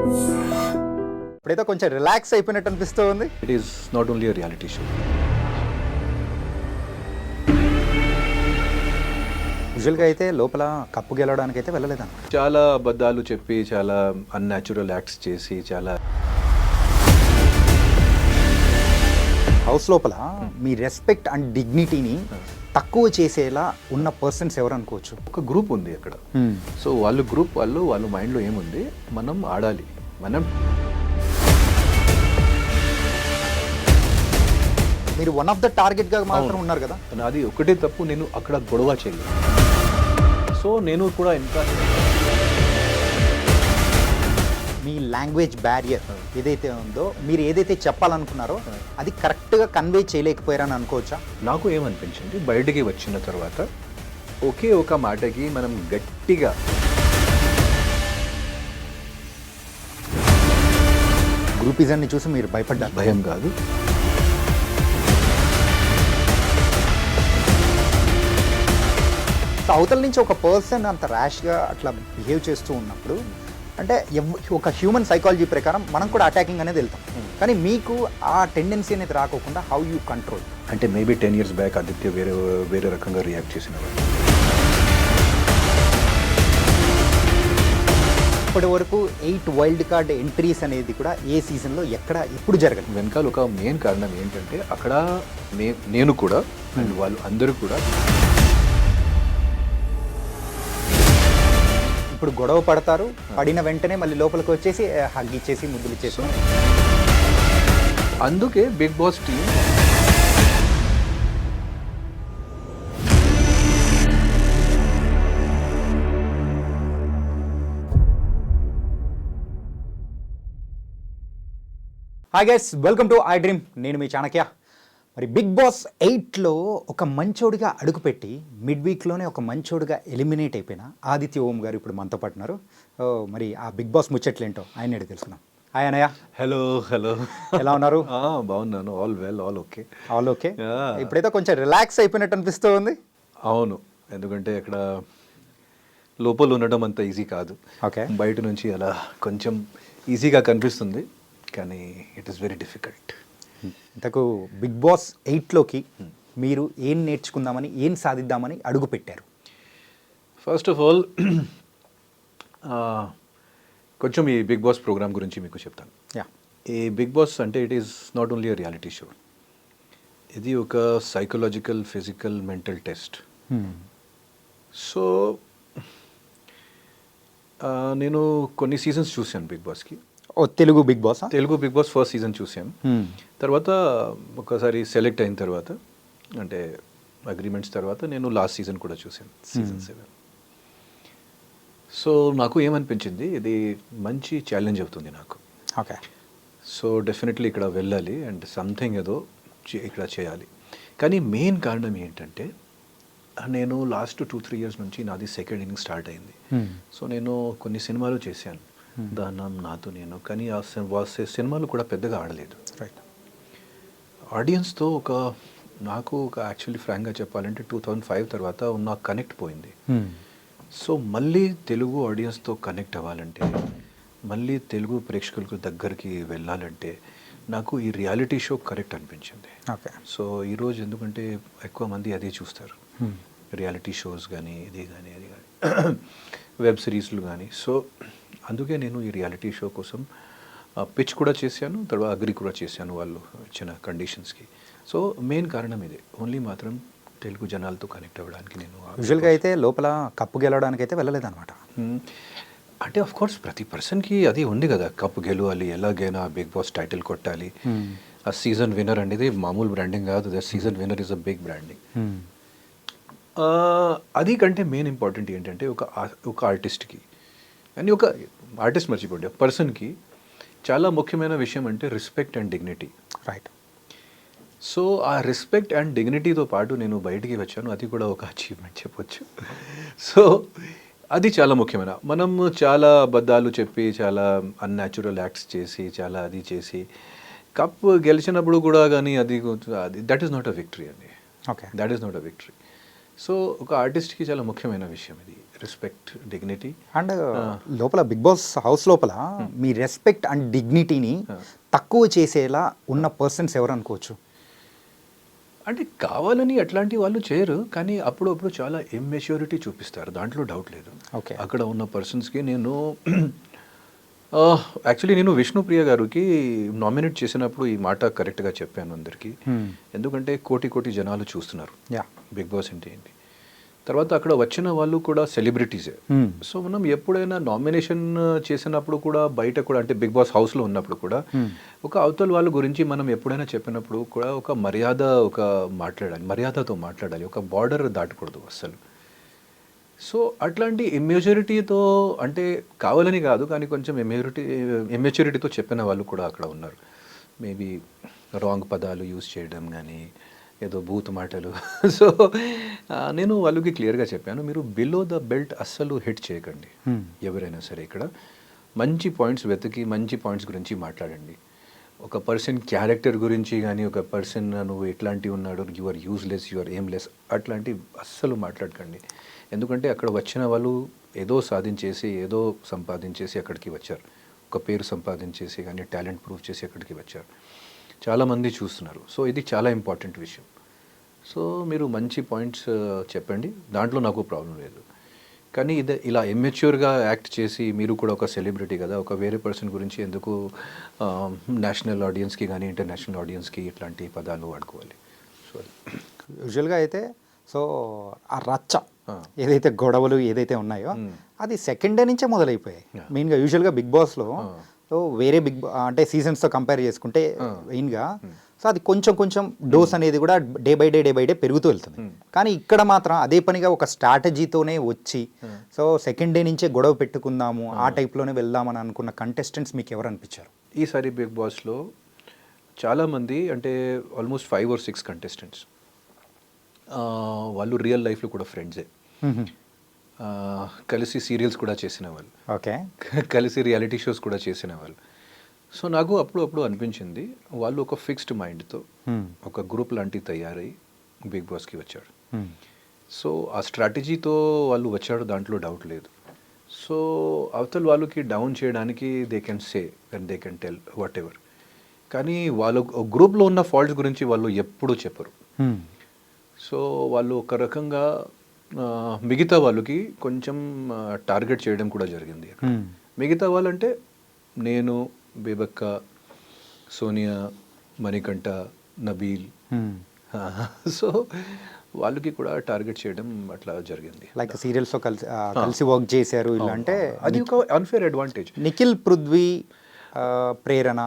ఇప్పుడైతే కొంచెం రిలాక్స్ అయిపోయినట్టు అనిపిస్తూ ఉంది. It is not only a reality show. యూజువల్గా అయితే లోపల కప్పు గెలవడానికి అయితే వెళ్ళలేదన్న. చాలా అబద్ధాలు చెప్పి, చాలా అన్యాచురల్ యాక్ట్స్ చేసి, చాలా హౌస్ లోపల మీ రెస్పెక్ట్ అండ్ డిగ్నిటీని తక్కువ చేసేలా ఉన్న పర్సన్స్ ఎవరు అనుకోవచ్చు? ఒక గ్రూప్ ఉంది అక్కడ. సో వాళ్ళ మైండ్లో ఏముంది, మనం ఆడాలి, మనం మీరు వన్ ఆఫ్ ద టార్గెట్గా మాత్రం ఉన్నారు కదా. అది ఒకటే తప్పు, నేను అక్కడ గొడవ చేయలేదు. సో నేను కూడా ఎంత మీ లాంగ్వేజ్ బ్యారియర్ ఏదైతే ఉందో, మీరు ఏదైతే చెప్పాలనుకున్నారో అది కరెక్ట్గా కన్వే చేయలేకపోయారని అనుకోవచ్చా? నాకు ఏమనిపించింది, బయటికి వచ్చిన తర్వాత ఒకే ఒక మాటకి మనం గట్టిగా గ్రూపిజాన్ని చూసి మీరు భయపడ్డారు? భయం కాదు, సో అవతల నుంచి ఒక పర్సన్ అంత ర్యాష్గా అట్లా బిహేవ్ చేస్తూ ఉన్నప్పుడు, అంటే ఒక హ్యూమన్ సైకాలజీ ప్రకారం మనం కూడా అటాకింగ్ అనేది వెళ్తాం. కానీ మీకు ఆ టెండెన్సీ అనేది రాకోకుండా హౌ యూ కంట్రోల్? అంటే మేబీ 10 years బ్యాక్ ఆదిత్య వేరే రకంగా రియాక్ట్ చేసినవాడు. ఇప్పటి వరకు 8 వైల్డ్ కార్డ్ ఎంట్రీస్ అనేది కూడా ఏ సీజన్లో ఎప్పుడు జరగదు. వెనకాల ఒక మెయిన్ కారణం ఏంటంటే, అక్కడ నేను కూడా అండ్ వాళ్ళు అందరూ కూడా ఇప్పుడు గొడవ పడతారు, పడిన వెంటనే మళ్ళీ లోపలికి వచ్చేసి హగ్ ఇచ్చేసి ముద్దులు ఇచ్చేసి. అందుకే Bigg Boss team hi guys, welcome to iDream. నేను మీ చాణక్య. మరి బిగ్ బాస్ 8లో ఒక మంచోడిగా అడుగుపెట్టి మిడ్ వీక్లోనే ఒక మంచోడిగా ఎలిమినేట్ అయిపోయిన ఆదిత్య ఓం గారు ఇప్పుడు మనతో పాటు ఉన్నారు. మరి ఆ బిగ్ బాస్ ముచ్చట్లేంటో ఆయన అడిగి తెలుసుకున్నాం. హాయ్ అన్నయ్య. హలో. ఎలా ఉన్నారు? బాగున్నాను, all well, all okay. All okay. ఇప్పుడైతే కొంచెం రిలాక్స్ అయిపోయినట్టు అనిపిస్తూ ఉంది. అవును, ఎందుకంటే అక్కడ లోపల ఉండడం అంత ఈజీ కాదు. ఓకే, బయట నుంచి అలా కొంచెం ఈజీగా కనిపిస్తుంది, కానీ ఇట్ ఈస్ వెరీ డిఫికల్ట్. ఇంతకు బిగ్ బాస్ 8లోకి మీరు ఏం నేర్చుకుందామని, ఏం సాధిద్దామని అడుగు పెట్టారు? ఫస్ట్ ఆఫ్ ఆల్ కొంచెం ఈ బిగ్ బాస్ ప్రోగ్రామ్ గురించి మీకు చెప్తాను. ఈ బిగ్ బాస్ అంటే it is not only a reality show. ఇది ఒక psychological, physical, mental test. So నేను కొన్ని సీజన్స్ చూశాను బిగ్ బాస్కి. Telugu Bigg Boss first season చూసాం. తర్వాత ఒకసారి సెలెక్ట్ అయిన తర్వాత, అంటే అగ్రిమెంట్స్ తర్వాత, నేను లాస్ట్ సీజన్ కూడా చూసాను, సీజన్ 7. సో నాకు ఏమనిపించింది, ఇది మంచి ఛాలెంజ్ అవుతుంది నాకు. ఓకే. సో డెఫినెట్లీ ఇక్కడ వెళ్ళాలి అండ్ సంథింగ్ ఏదో ఇక్కడ చేయాలి. కానీ మెయిన్ కారణం ఏంటంటే, నేను లాస్ట్ 2-3 years నుంచి నాది సెకండ్ ఇన్నింగ్ స్టార్ట్ అయింది. సో నేను కొన్ని సినిమాలు చేశాను, దానం, నాతో నేను. కానీ ఆ సినిమాలు కూడా పెద్దగా ఆడలేదు. రైట్. ఆడియన్స్తో నాకు యాక్చువల్లీ ఫ్రాంక్గా చెప్పాలంటే 2005 తర్వాత ఉన్న కనెక్ట్ పోయింది. సో మళ్ళీ తెలుగు ఆడియన్స్తో కనెక్ట్ అవ్వాలంటే, మళ్ళీ తెలుగు ప్రేక్షకులకు దగ్గరికి వెళ్ళాలంటే నాకు ఈ రియాలిటీ షో కరెక్ట్ అనిపించింది. ఓకే. సో ఈరోజు ఎందుకంటే ఎక్కువ మంది అదే చూస్తారు, రియాలిటీ షోస్ కానీ, ఇది కానీ, అది కానీ, వెబ్ సిరీస్లు కానీ. సో అందుకే నేను ఈ రియాలిటీ షో కోసం పిచ్ కూడా చేశాను, తర్వాత అగ్రి కూడా చేశాను వాళ్ళు ఇచ్చిన కండిషన్స్కి. సో మెయిన్ కారణం ఇదే, ఓన్లీ మాత్రం తెలుగు జనాలతో కనెక్ట్ అవ్వడానికి. నేను యూజువల్గా అయితే లోపల కప్పు గెలవడానికి అయితే వెళ్ళలేదన్నమాట. అంటే ఆఫ్ కోర్స్ ప్రతి పర్సన్కి అది ఉంది కదా, కప్పు గెలవాలి, ఎలాగైనా బిగ్ బాస్ టైటిల్ కొట్టాలి. ఆ సీజన్ విన్నర్ అనేది మామూలు బ్రాండింగ్ కాదు, the season winner is a big branding. అది కంటే మెయిన్ ఇంపార్టెంట్ ఏంటంటే, ఒక ఆర్టిస్ట్కి, అని ఒక ఆర్టిస్ట్ మర్చిపోండి, ఒక పర్సన్కి చాలా ముఖ్యమైన విషయం అంటే respect and dignity. Right. So ఆ రెస్పెక్ట్ అండ్ డిగ్నిటీతో పాటు నేను బయటికి వచ్చాను, అది కూడా ఒక అచీవ్మెంట్ చెప్పొచ్చు. సో అది చాలా ముఖ్యమైన. మనం చాలా అబద్ధాలు చెప్పి, చాలా అన్యాచురల్ యాక్ట్స్ చేసి, చాలా అది చేసి కప్ గెలిచినప్పుడు కూడా కానీ అది that is not a victory అండి. Okay, that is not a victory. So ఒక ఆర్టిస్ట్కి చాలా ముఖ్యమైన విషయం ఇది, రెస్పెక్ట్, డిగ్నిటీ. అండ్ లోపల బిగ్ బాస్ హౌస్ లోపల మీ రెస్పెక్ట్ అండ్ డిగ్నిటీని తక్కువ చేసేలా ఉన్న పర్సన్స్ ఎవరు అనుకోవచ్చు? అంటే కావాలని అట్లాంటి వాళ్ళు చేయరు, కానీ అప్పుడప్పుడు చాలా ఇమ్మెచ్యూరిటీ చూపిస్తారు, దాంట్లో డౌట్ లేదు. ఓకే. అక్కడ ఉన్న పర్సన్స్కి నేను యాక్చువల్లీ నేను విష్ణుప్రియ గారికి నామినేట్ చేసినప్పుడు ఈ మాట కరెక్ట్గా చెప్పాను అందరికీ. ఎందుకంటే కోటి కోటి జనాలు చూస్తున్నారు బిగ్ బాస్ అంటే ఏంటి. తర్వాత అక్కడ వచ్చిన వాళ్ళు కూడా సెలబ్రిటీసే. సో మనం ఎప్పుడైనా నామినేషన్ చేసినప్పుడు కూడా బయట కూడా, అంటే బిగ్ బాస్ హౌస్లో ఉన్నప్పుడు కూడా ఒక అవతల వాళ్ళ గురించి మనం ఎప్పుడైనా చెప్పినప్పుడు కూడా ఒక మర్యాదతో మాట్లాడాలి, ఒక బార్డర్ దాటకూడదు అస్సలు. సో అట్లాంటి ఇమ్మెచ్యూరిటీతో, అంటే కావాలని కాదు కానీ కొంచెం ఇమ్మెచ్యూరిటీతో చెప్పిన వాళ్ళు కూడా అక్కడ ఉన్నారు. మేబీ రాంగ్ పదాలు యూజ్ చేయడం కానీ ఏదో బూత్ మాటలు. సో నేను వాళ్ళకి క్లియర్గా చెప్పాను, మీరు బిలో ద బెల్ట్ అస్సలు హిట్ చేయకండి. ఎవరైనా సరే ఇక్కడ మంచి పాయింట్స్ వెతికి మంచి పాయింట్స్ గురించి మాట్లాడండి. ఒక పర్సన్ క్యారెక్టర్ గురించి కానీ, ఒక పర్సన్ నువ్వు ఎట్లాంటివి ఉన్నాడు, you are useless, you are aimless, అట్లాంటి అస్సలు మాట్లాడకండి. ఎందుకంటే అక్కడ వచ్చిన వాళ్ళు ఏదో సాధించేసి ఏదో సంపాదించేసి అక్కడికి వచ్చారు, ఒక పేరు సంపాదించేసి కానీ టాలెంట్ ప్రూవ్ చేసి అక్కడికి వచ్చారు. చాలామంది చూస్తున్నారు. సో ఇది చాలా ఇంపార్టెంట్ విషయం. సో మీరు మంచి పాయింట్స్ చెప్పండి, దాంట్లో నాకు ప్రాబ్లం లేదు. కానీ ఇది ఇలా ఇమ్మెచ్యూర్గా యాక్ట్ చేసి, మీరు కూడా ఒక సెలబ్రిటీ కదా, ఒక వేరే పర్సన్ గురించి ఎందుకు నేషనల్ ఆడియన్స్కి కానీ ఇంటర్నేషనల్ ఆడియన్స్కి ఇట్లాంటి పదాలు వాడుకోవాలి? సో యూజువల్గా అయితే సో ఆ రచ్చ ఏదైతే గొడవలు ఏదైతే ఉన్నాయో అది సెకండ్ డే నుంచే మొదలైపోయాయి మెయిన్గా. యూజువల్గా బిగ్ బాస్లో సో వేరే అంటే సీజన్స్తో కంపేర్ చేసుకుంటే మెయిన్గా సో అది కొంచెం డోస్ అనేది కూడా డే బై డే పెరుగుతూ వెళ్తుంది. కానీ ఇక్కడ మాత్రం అదే పనిగా ఒక స్ట్రాటజీతోనే వచ్చి సో సెకండ్ డే నుంచే గొడవ పెట్టుకుందాము, ఆ టైప్లోనే వెళ్దామని అనుకున్న కంటెస్టెంట్స్ మీకు ఎవరు అనిపించారు? ఈసారి బిగ్ బాస్లో చాలామంది, అంటే ఆల్మోస్ట్ 5 or 6 కంటెస్టెంట్స్, వాళ్ళు రియల్ లైఫ్లో కూడా ఫ్రెండ్సే, కలిసి సీరియల్స్ కూడా చేసిన వాళ్ళు, ఓకే, కలిసి రియాలిటీ షోస్ కూడా చేసిన వాళ్ళు. సో నాకు అప్పుడు అనిపించింది వాళ్ళు ఒక ఫిక్స్డ్ మైండ్తో ఒక గ్రూప్ లాంటి తయారై బిగ్ బాస్కి వచ్చాడు. సో ఆ స్ట్రాటజీతో వాళ్ళు వచ్చాడు, దాంట్లో డౌట్ లేదు. సో అవతల వాళ్ళకి డౌన్ చేయడానికి they can say and they can tell what ever, కానీ వాళ్ళు గ్రూప్లో ఉన్న ఫాల్ట్స్ గురించి వాళ్ళు ఎప్పుడూ చెప్పరు. సో వాళ్ళు ఒక రకంగా మిగతా వాళ్ళకి కొంచెం టార్గెట్ చేయడం కూడా జరిగింది. మిగతా వాళ్ళంటే నేను, బేబక్క, సోనియా, మణికంఠ, నబీల్, సో వాళ్ళకి కూడా టార్గెట్ చేయడం అట్లా జరిగింది. లైక్ సీరియల్స్లో కలిసి వర్క్ చేశారు ఇలా, అంటే అది ఒక అన్ఫేర్ అడ్వాంటేజ్. నిఖిల్, పృథ్వీ, ప్రేరణ,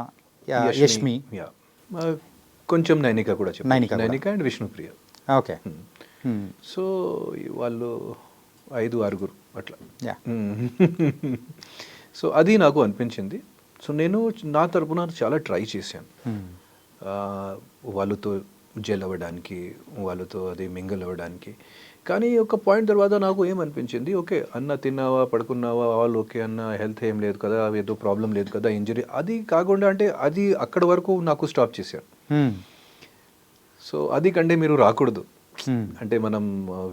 యష్మి, కొంచెం నైనిక కూడా చెప్పారు, Nainika and Vishnupriya. Okay. So వాళ్ళు 5-6 అట్లా. సో అది నాకు అనిపించింది. సో నేను నా తరపున చాలా ట్రై చేశాను వాళ్ళతో జెల్ అవ్వడానికి, వాళ్ళతో అది మింగల్ అవ్వడానికి. కానీ ఒక పాయింట్ తర్వాత నాకు ఏమనిపించింది, ఓకే అన్న తిన్నావా, పడుకున్నావా, ఆల్ ఓకే అన్న, హెల్త్ ఏం లేదు కదా, ఏదో ప్రాబ్లం లేదు కదా, ఇంజరీ అది కాకుండా, అంటే అది అక్కడ వరకు నాకు స్టాప్ చేశాను. సో అది కంటే మీరు రాకూడదు, అంటే మనం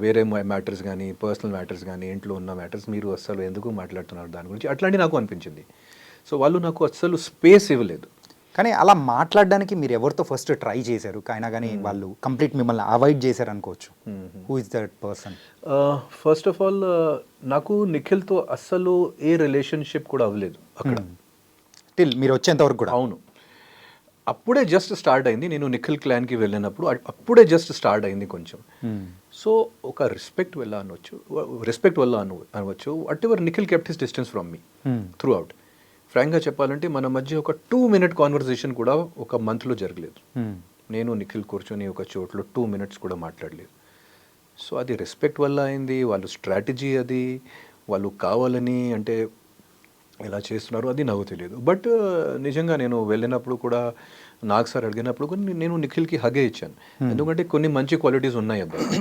వేరే మ్యాటర్స్ కానీ, పర్సనల్ మ్యాటర్స్ కానీ, ఇంట్లో ఉన్న మ్యాటర్స్ మీరు అస్సలు ఎందుకు మాట్లాడుతున్నారు దాని గురించి, అట్లాంటి నాకు అనిపించింది. సో వాళ్ళు నాకు అస్సలు స్పేస్ ఇవ్వలేదు. కానీ అలా మాట్లాడడానికి మీరు ఎవరితో ఫస్ట్ ట్రై చేశారు, అయినా కానీ వాళ్ళు కంప్లీట్ మిమ్మల్ని అవాయిడ్ చేశారు అనుకోవచ్చు? Who is that person? First of all నాకు నిఖిల్తో అస్సలు ఏ రిలేషన్షిప్ కూడా అవ్వలేదు అక్కడ, టిల్ మీరు వచ్చేంత వరకు కూడా. అవును, అప్పుడే జస్ట్ స్టార్ట్ అయింది. నేను నిఖిల్ క్లాన్కి వెళ్ళినప్పుడు అప్పుడే జస్ట్ స్టార్ట్ అయింది కొంచెం. సో ఒక రెస్పెక్ట్ వల్ల అనవచ్చు, what ever Nikhil kept his distance from me through out. ఫ్రాంక్గా చెప్పాలంటే మన మధ్య ఒక 2 minute కాన్వర్సేషన్ కూడా ఒక మంత్లో జరగలేదు. నేను నిఖిల్ కూర్చొని ఒక చోట్లో 2 minutes కూడా మాట్లాడలేదు. సో అది రెస్పెక్ట్ వల్ల అయింది, వాళ్ళు స్ట్రాటజీ, అది వాళ్ళు కావాలని అంటే ఎలా చేస్తున్నారు అది నాకు తెలియదు. బట్ నిజంగా నేను వెళ్ళినప్పుడు కూడా నాగ్ సార్ అడిగినప్పుడు కూడా నేను నిఖిల్కి హగే ఇచ్చాను, ఎందుకంటే కొన్ని మంచి క్వాలిటీస్ ఉన్నాయి అబ్బాయి.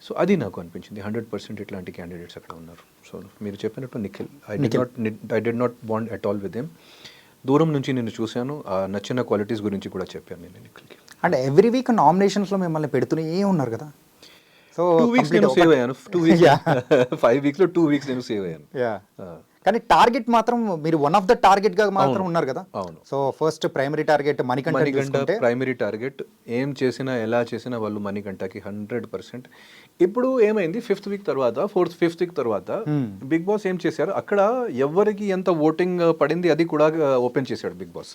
సో అది నాకు అనిపించింది 100% ఇట్లాంటి క్యాండిడేట్స్ అక్కడ ఉన్నారు. సో మీరు చెప్పినట్టు Nikhil, I did not bond at all with him. దూరం నుంచి నేను చూశాను, ఆ నచ్చిన క్వాలిటీస్ గురించి కూడా చెప్పాను నేను నిఖిల్కి. అంటే ఎవ్రీ వీక్ నామినేషన్స్లో మిమ్మల్ని పెడుతూనే ఉన్నారు కదా. సో 2 వీక్స్ నేను సేవ్ అయ్యాను. 2 వీక్స్ 5 వీక్స్లో 2 వీక్స్ నేను సేవ్ అయ్యాను. కానీ టార్గెట్ మాత్రం మీరు వన్ ఆఫ్ ద టార్గెట్ గా మాత్రం ఉన్నారు కదా. అవును. So first primary target Manikanta primary target. ఏం చేసినా ఎలా చేసినా వాళ్ళు మణికంఠకి 100%. ఇప్పుడు ఏమైంది, 5th వీక్ తర్వాత 5th వీక్ తర్వాత బిగ్ బాస్ ఏం చేశారు, అక్కడ ఎవరికి ఎంత ఓటింగ్ పడింది అది కూడా ఓపెన్ చేశాడు బిగ్ బాస్.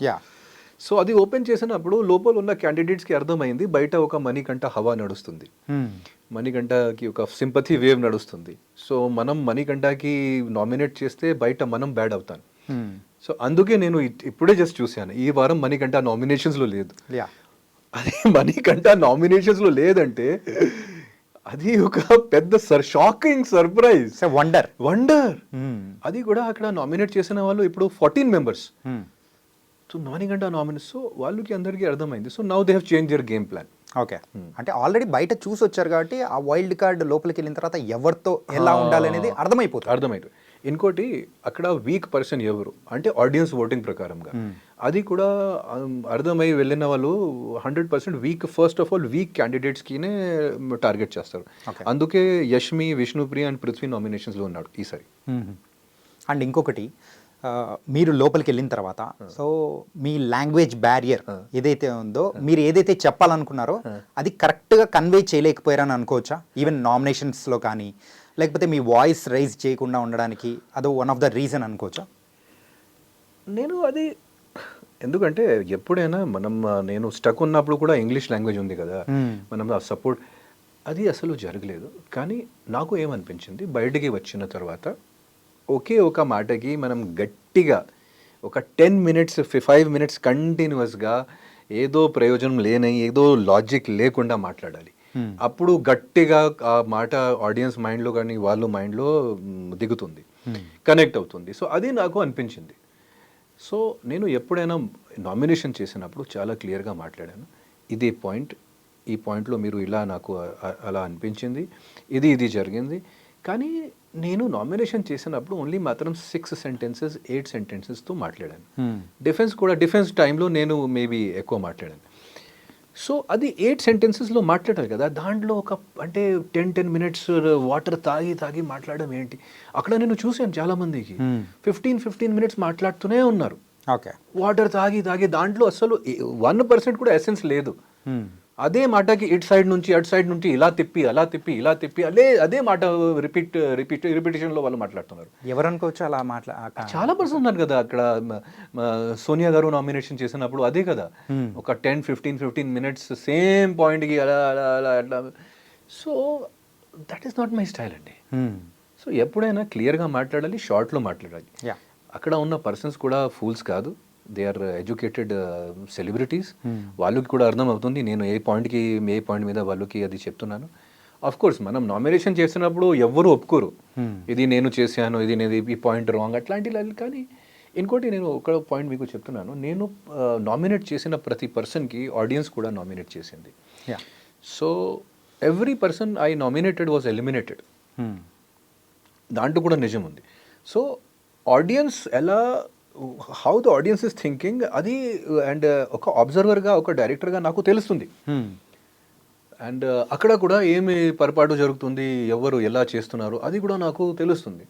సో అది ఓపెన్ చేసినప్పుడు లోపల ఉన్న క్యాండిడేట్స్కి అర్థమైంది బయట ఒక మణికంఠ హవా నడుస్తుంది, మణికంఠకి ఒక సింపథీ వేవ్ నడుస్తుంది. సో మనం మణికంఠకి నామినేట్ చేస్తే బయట మనం బ్యాడ్ అవుతాం. సో అందుకే నేను ఇప్పుడే జస్ట్ చూశాను, ఈ వారం మణికంఠ నామినేషన్స్లో లేదు. అదే మణికంఠ నామినేషన్స్లో లేదంటే అది ఒక పెద్ద షాకింగ్ సర్ప్రైజ్, వండర్. అది కూడా అక్కడ నామినేట్ చేసిన వాళ్ళు ఇప్పుడు 14 members. So Manikanta nominate, so వాళ్ళకి అందరికీ అర్థమైంది. So now they have change their game plan. Okay, అంటే ఆల్రెడీ బయట చూసి వచ్చారు కాబట్టి ఆ వైల్డ్ కార్డ్ లోపలికి వెళ్ళిన తర్వాత ఎవరితో ఎలా ఉండాలనేది అర్థమైపోతుంది. ఇంకోటి అక్కడ వీక్ పర్సన్ ఎవరు అంటే ఆడియన్స్ ఓటింగ్ ప్రకారంగా అది కూడా అర్థమై వెళ్ళిన వాళ్ళు 100% weak, first of all weak క్యాండిడేట్స్కినే టార్గెట్ చేస్తారు. అందుకే యష్మి, విష్ణుప్రియ అండ్ పృథ్వీ నామినేషన్స్లో ఉన్నాడు ఈసారి. అండ్ ఇంకొకటి, మీరు లోపలికి వెళ్ళిన తర్వాత సో మీ లాంగ్వేజ్ బ్యారియర్ ఏదైతే ఉందో, మీరు ఏదైతే చెప్పాలనుకున్నారో అది కరెక్ట్గా కన్వే చేయలేకపోయారని అనుకోవచ్చా? ఈవెన్ నామినేషన్స్లో కానీ, లేకపోతే మీ వాయిస్ రైజ్ చేయకుండా ఉండడానికి అదో వన్ ఆఫ్ ద రీజన్ అనుకోవచ్చా? నేను అది ఎందుకంటే ఎప్పుడైనా నేను స్టక్ ఉన్నప్పుడు కూడా ఇంగ్లీష్ లాంగ్వేజ్ ఉంది కదా, మనం ఆ సపోర్ట్ అది అసలు జరగలేదు. కానీ నాకు ఏమనిపించింది, బయటికి వచ్చిన తర్వాత ఒకే ఒక మాటకి మనం గట్టిగా ఒక 10 మినిట్స్ 5 మినిట్స్ కంటిన్యూస్గా ఏదో ప్రయోజనం లేని, ఏదో లాజిక్ లేకుండా మాట్లాడాలి. అప్పుడు గట్టిగా ఆ మాట ఆడియన్స్ మైండ్లో కానీ వాళ్ళ మైండ్లో దిగుతుంది, కనెక్ట్ అవుతుంది. సో అది నాకు అనిపించింది. సో నేను ఎప్పుడైనా నామినేషన్ చేసినప్పుడు చాలా క్లియర్గా మాట్లాడాను, ఇదే పాయింట్, ఈ పాయింట్లో మీరు ఇలా నాకు అలా అనిపించింది, ఇది జరిగింది. కానీ నేను నామినేషన్ చేసినప్పుడు ఓన్లీ మాత్రం 6 సెంటెన్సెస్ 8 సెంటెన్సెస్తో మాట్లాడాను. డిఫెన్స్ టైంలో నేను మేబీ ఎక్కువ మాట్లాడాను. సో అది 8 సెంటెన్సెస్లో మాట్లాడాలి కదా, దాంట్లో ఒక అంటే 10 మినిట్స్ వాటర్ తాగి మాట్లాడడం ఏంటి? అక్కడ నేను చూశాను చాలామందికి 15 మినిట్స్ మాట్లాడుతూనే ఉన్నారు. వాటర్ తాగి దాంట్లో అసలు 1% కూడా ఎసెన్స్ లేదు. అదే మాటకి ఇటు సైడ్ నుంచి అటు సైడ్ నుంచి ఇలా తిప్పి అదే మాట రిపిటేషన్లో వాళ్ళు మాట్లాడుతున్నారు. ఎవరనుకోవచ్చు అలా చాలా పర్సన్ ఉన్నారు కదా అక్కడ. సోనియా గారు నామినేషన్ చేసినప్పుడు అదే కదా, ఒక 10-15 మినిట్స్ సేమ్ పాయింట్కి అలా. So that is not my style అండి. సో ఎప్పుడైనా క్లియర్గా మాట్లాడాలి, షార్ట్లో మాట్లాడాలి. అక్కడ ఉన్న పర్సన్స్ కూడా ఫూల్స్ కాదు, దే ఆర్ ఎడ్యుకేటెడ్ సెలబ్రిటీస్. వాళ్ళకి కూడా అర్థం అవుతుంది నేను ఏ పాయింట్ మీద వాళ్ళకి అది చెప్తున్నాను. ఆఫ్ కోర్స్ మనం నామినేషన్ చేసినప్పుడు ఎవ్వరూ ఒప్పుకోరు, ఇది నేను చేశాను, ఈ పాయింట్ రాంగ్ అట్లాంటి. కానీ ఇంకోటి నేను ఒక పాయింట్ మీకు చెప్తున్నాను, నేను నామినేట్ చేసిన ప్రతి పర్సన్కి ఆడియన్స్ కూడా నామినేట్ చేసింది. So every person I nominated was eliminated, దాంట్లో కూడా నిజం ఉంది. సో ఆడియన్స్ ఎలా, how the audience is thinking అది, అండ్ ఒక అబ్జర్వర్గా ఒక డైరెక్టర్గా నాకు తెలుస్తుంది. అండ్ అక్కడ కూడా ఏమి పొరపాటు జరుగుతుంది, ఎవరు ఎలా చేస్తున్నారు అది కూడా నాకు తెలుస్తుంది.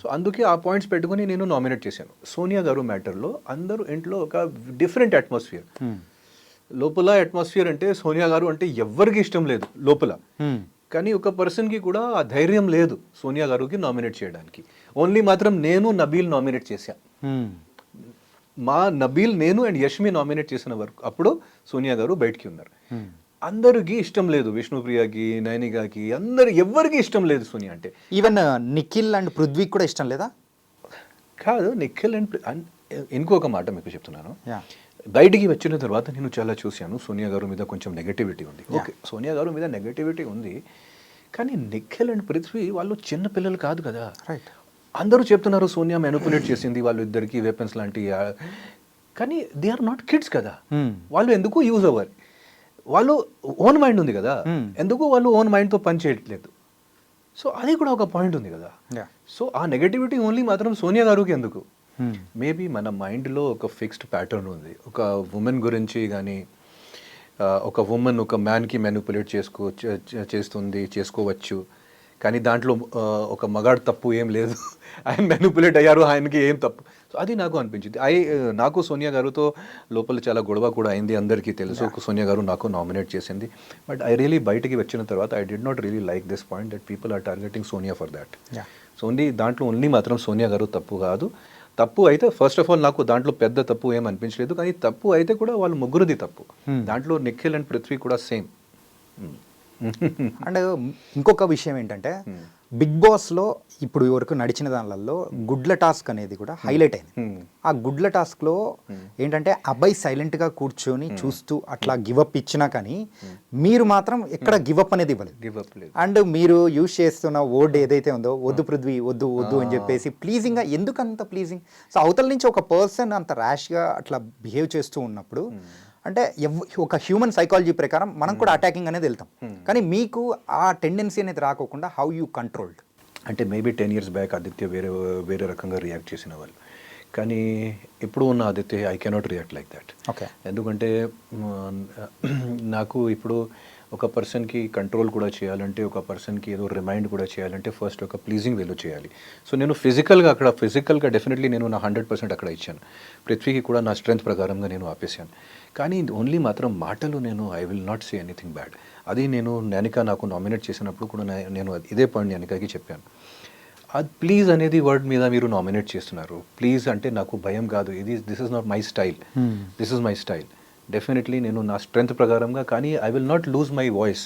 సో అందుకే ఆ పాయింట్స్ పెట్టుకుని నేను నామినేట్ చేశాను. సోనియా గారు మ్యాటర్లో అందరూ ఇంట్లో ఒక డిఫరెంట్ అట్మాస్ఫియర్, లోపల అట్మాస్ఫియర్ అంటే సోనియా గారు అంటే ఎవరికి ఇష్టం లేదు లోపల. కానీ ఒక పర్సన్కి కూడా ఆ ధైర్యం లేదు సోనియా గారికి నామినేట్ చేయడానికి. ఓన్లీ మాత్రం నేను నబీల్ నామినేట్ చేశాను. నబీల్, నేను అండ్ యష్మి నామినేట్ చేసిన వరకు అప్పుడు సోనియా గారు బయటికి ఉన్నారు. అందరికి ఇష్టం లేదు, విష్ణుప్రియకి, నైనికాకి, ఎవరికి ఇష్టం లేదు సోనియా అంటే. ఈవెన్ నిఖిల్ అండ్ పృథ్వీ కూడా ఇష్టం లేదా? కాదు, నిఖిల్ అండ్ ఇంకొక మాట మీకు చెప్తున్నాను, బయటికి వచ్చిన తర్వాత నేను చాలా చూశాను సోనియా గారు మీద కొంచెం నెగటివిటీ ఉంది. ఓకే, సోనియా గారు మీద నెగటివిటీ ఉంది, కానీ నిఖిల్ అండ్ పృథ్వీ వాళ్ళు చిన్న పిల్లలు కాదు కదా. అందరూ చెప్తున్నారు సోనియా మ్యానిపులేట్ చేసింది వాళ్ళు ఇద్దరికి వెపన్స్ లాంటి, కానీ దే ఆర్ నాట్ కిడ్స్ కదా. వాళ్ళు ఎందుకు యూజ్ అవ్వాలి, వాళ్ళు ఓన్ మైండ్ ఉంది కదా, ఎందుకు వాళ్ళు ఓన్ మైండ్తో పని చేయట్లేదు. సో అది కూడా ఒక పాయింట్ ఉంది కదా. సో ఆ నెగటివిటీ ఓన్లీ మాత్రం సోనియా గారికి ఎందుకు? మేబీ మన మైండ్లో ఒక ఫిక్స్డ్ ప్యాటర్న్ ఉంది, ఒక ఉమెన్ గురించి కానీ ఒక ఉమెన్ ఒక మ్యాన్కి మ్యానిపులేట్ చేసుకోవచ్చు, కానీ దాంట్లో ఒక మగాడు తప్పు ఏం లేదు. ఆయన మ్యానిపులేట్ అయ్యారు, ఆయనకి ఏం తప్పు. సో అది నాకు అనిపించింది. నాకు సోనియా గారితో లోపల చాలా గొడవ కూడా అయింది, అందరికీ తెలుసు. సోనియా గారు నాకు నామినేట్ చేసింది. బట్ ఐ రియలీ బయటికి వచ్చిన తర్వాత I did not really like this point that people are targeting Sonia for that. So దాంట్లో ఓన్లీ మాత్రం సోనియా గారు తప్పు కాదు. తప్పు అయితే ఫస్ట్ ఆఫ్ ఆల్ నాకు దాంట్లో పెద్ద తప్పు ఏం అనిపించలేదు, కానీ తప్పు అయితే కూడా వాళ్ళు ముగ్గురుది తప్పు. దాంట్లో నిఖిల్ అండ్ పృథ్వీ కూడా సేమ్. అండ్ ఇంకొక విషయం ఏంటంటే బిగ్ బాస్లో ఇప్పుడు వరకు నడిచిన దానిలలో గుడ్ల టాస్క్ అనేది కూడా హైలైట్ అయింది. ఆ గుడ్ల టాస్క్లో ఏంటంటే అబ్బాయి సైలెంట్గా కూర్చొని చూస్తూ అట్లా గివప్ ఇచ్చినా కానీ మీరు మాత్రం ఎక్కడ గివప్ అనేది ఇవ్వలేదు. అండ్ మీరు యూజ్ చేస్తున్న వర్డ్ ఏదైతే ఉందో వద్దు పృథ్వీ వద్దు వద్దు అని చెప్పేసి ప్లీజింగ్గా, ఎందుకు అంత ప్లీజింగ్? సో అవతల నుంచి ఒక పర్సన్ అంత ర్యాష్గా అట్లా బిహేవ్ చేస్తూ ఉన్నప్పుడు అంటే ఒక హ్యూమన్ సైకాలజీ ప్రకారం మనం కూడా అటాకింగ్ అనేది వెళ్తాం, కానీ మీకు ఆ టెండెన్సీ అనేది రాకోకుండా హౌ యూ కంట్రోల్డ్? అంటే మేబీ 10 years బ్యాక్ ఆదిత్య వేరే రకంగా రియాక్ట్ చేసిన వాళ్ళు, కానీ ఇప్పుడు ఉన్న Aditya I cannot react like that. Okay. ఎందుకంటే నాకు ఇప్పుడు ఒక పర్సన్కి కంట్రోల్ కూడా చేయాలంటే, ఒక పర్సన్కి ఏదో రిమైండ్ కూడా చేయాలంటే ఫస్ట్ ఒక ప్లీజింగ్ వేలో చేయాలి. సో నేను ఫిజికల్గా డెఫినెట్లీ నేను నా 100% అక్కడ ఇచ్చాను. పృథ్వీకి కూడా నా స్ట్రెంత్ ప్రకారంగా నేను ఆపేసాను. కానీ ఓన్లీ మాత్రం మాటలు నేను I will not say anything bad. అది నేను న్యానిక నాకు నామినేట్ చేసినప్పుడు కూడా నేను ఇదే పాయింట్ న్యానికకి చెప్పాను. అది ప్లీజ్ అనేది వర్డ్ మీద మీరు నామినేట్ చేస్తున్నారు. ప్లీజ్ అంటే నాకు భయం కాదు, this is not my style, this is my style. Definitely నేను నా స్ట్రెంత్ ప్రకారంగా, కానీ I will not lose my voice.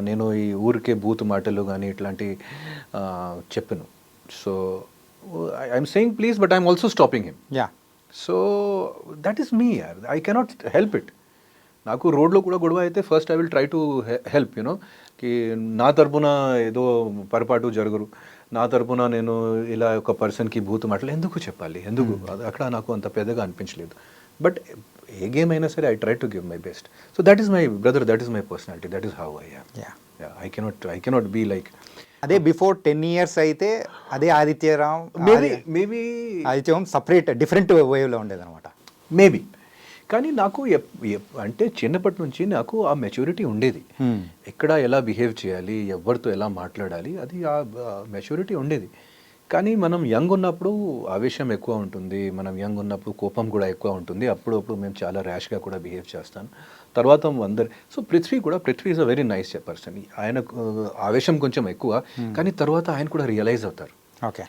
నేను ఈ ఊరికే బూత్ మాటలు కానీ ఇట్లాంటి చెప్పను. So I'm saying please, but I'm also stopping him. So that is me, I cannot help it. నాకు రోడ్లో కూడా గొడవ అయితే first I will try to help, కి నా తరపున ఏదో పొరపాటు జరగరు, నా తరపున నేను ఇలా ఒక పర్సన్కి బూత్ మాటలు ఎందుకు చెప్పాలి, ఎందుకు? అక్కడ నాకు అంత పెద్దగా అనిపించలేదు. బట్ ఏ గేమ్ అయినా సరే I try to give my best. So that is my brother, that is my personality, that is how I am. I cannot be like అదే బిఫోర్ 10 years అయితే అదే ఆదిత్యరామ్ మేబీ ఆదిత్యం సపరేట్ డిఫరెంట్ వేవ్లో ఉండేది అనమాట. Maybe, కానీ నాకు అంటే చిన్నప్పటి నుంచి నాకు ఆ మెచ్యూరిటీ ఉండేది. ఎక్కడ ఎలా బిహేవ్ చేయాలి, ఎవరితో ఎలా మాట్లాడాలి, అది ఆ మెచ్యూరిటీ ఉండేది. కానీ మనం యంగ్ ఉన్నప్పుడు ఆవేశం ఎక్కువ ఉంటుంది, మనం యంగ్ ఉన్నప్పుడు కోపం కూడా ఎక్కువ ఉంటుంది. అప్పుడప్పుడు మేము చాలా ర్యాష్గా కూడా బిహేవ్ చేస్తాను. తర్వాత so Prithvi is a very nice person. ఆయన ఆవేశం కొంచెం ఎక్కువ, కానీ తర్వాత ఆయన కూడా రియలైజ్ అవుతారు. ఓకే.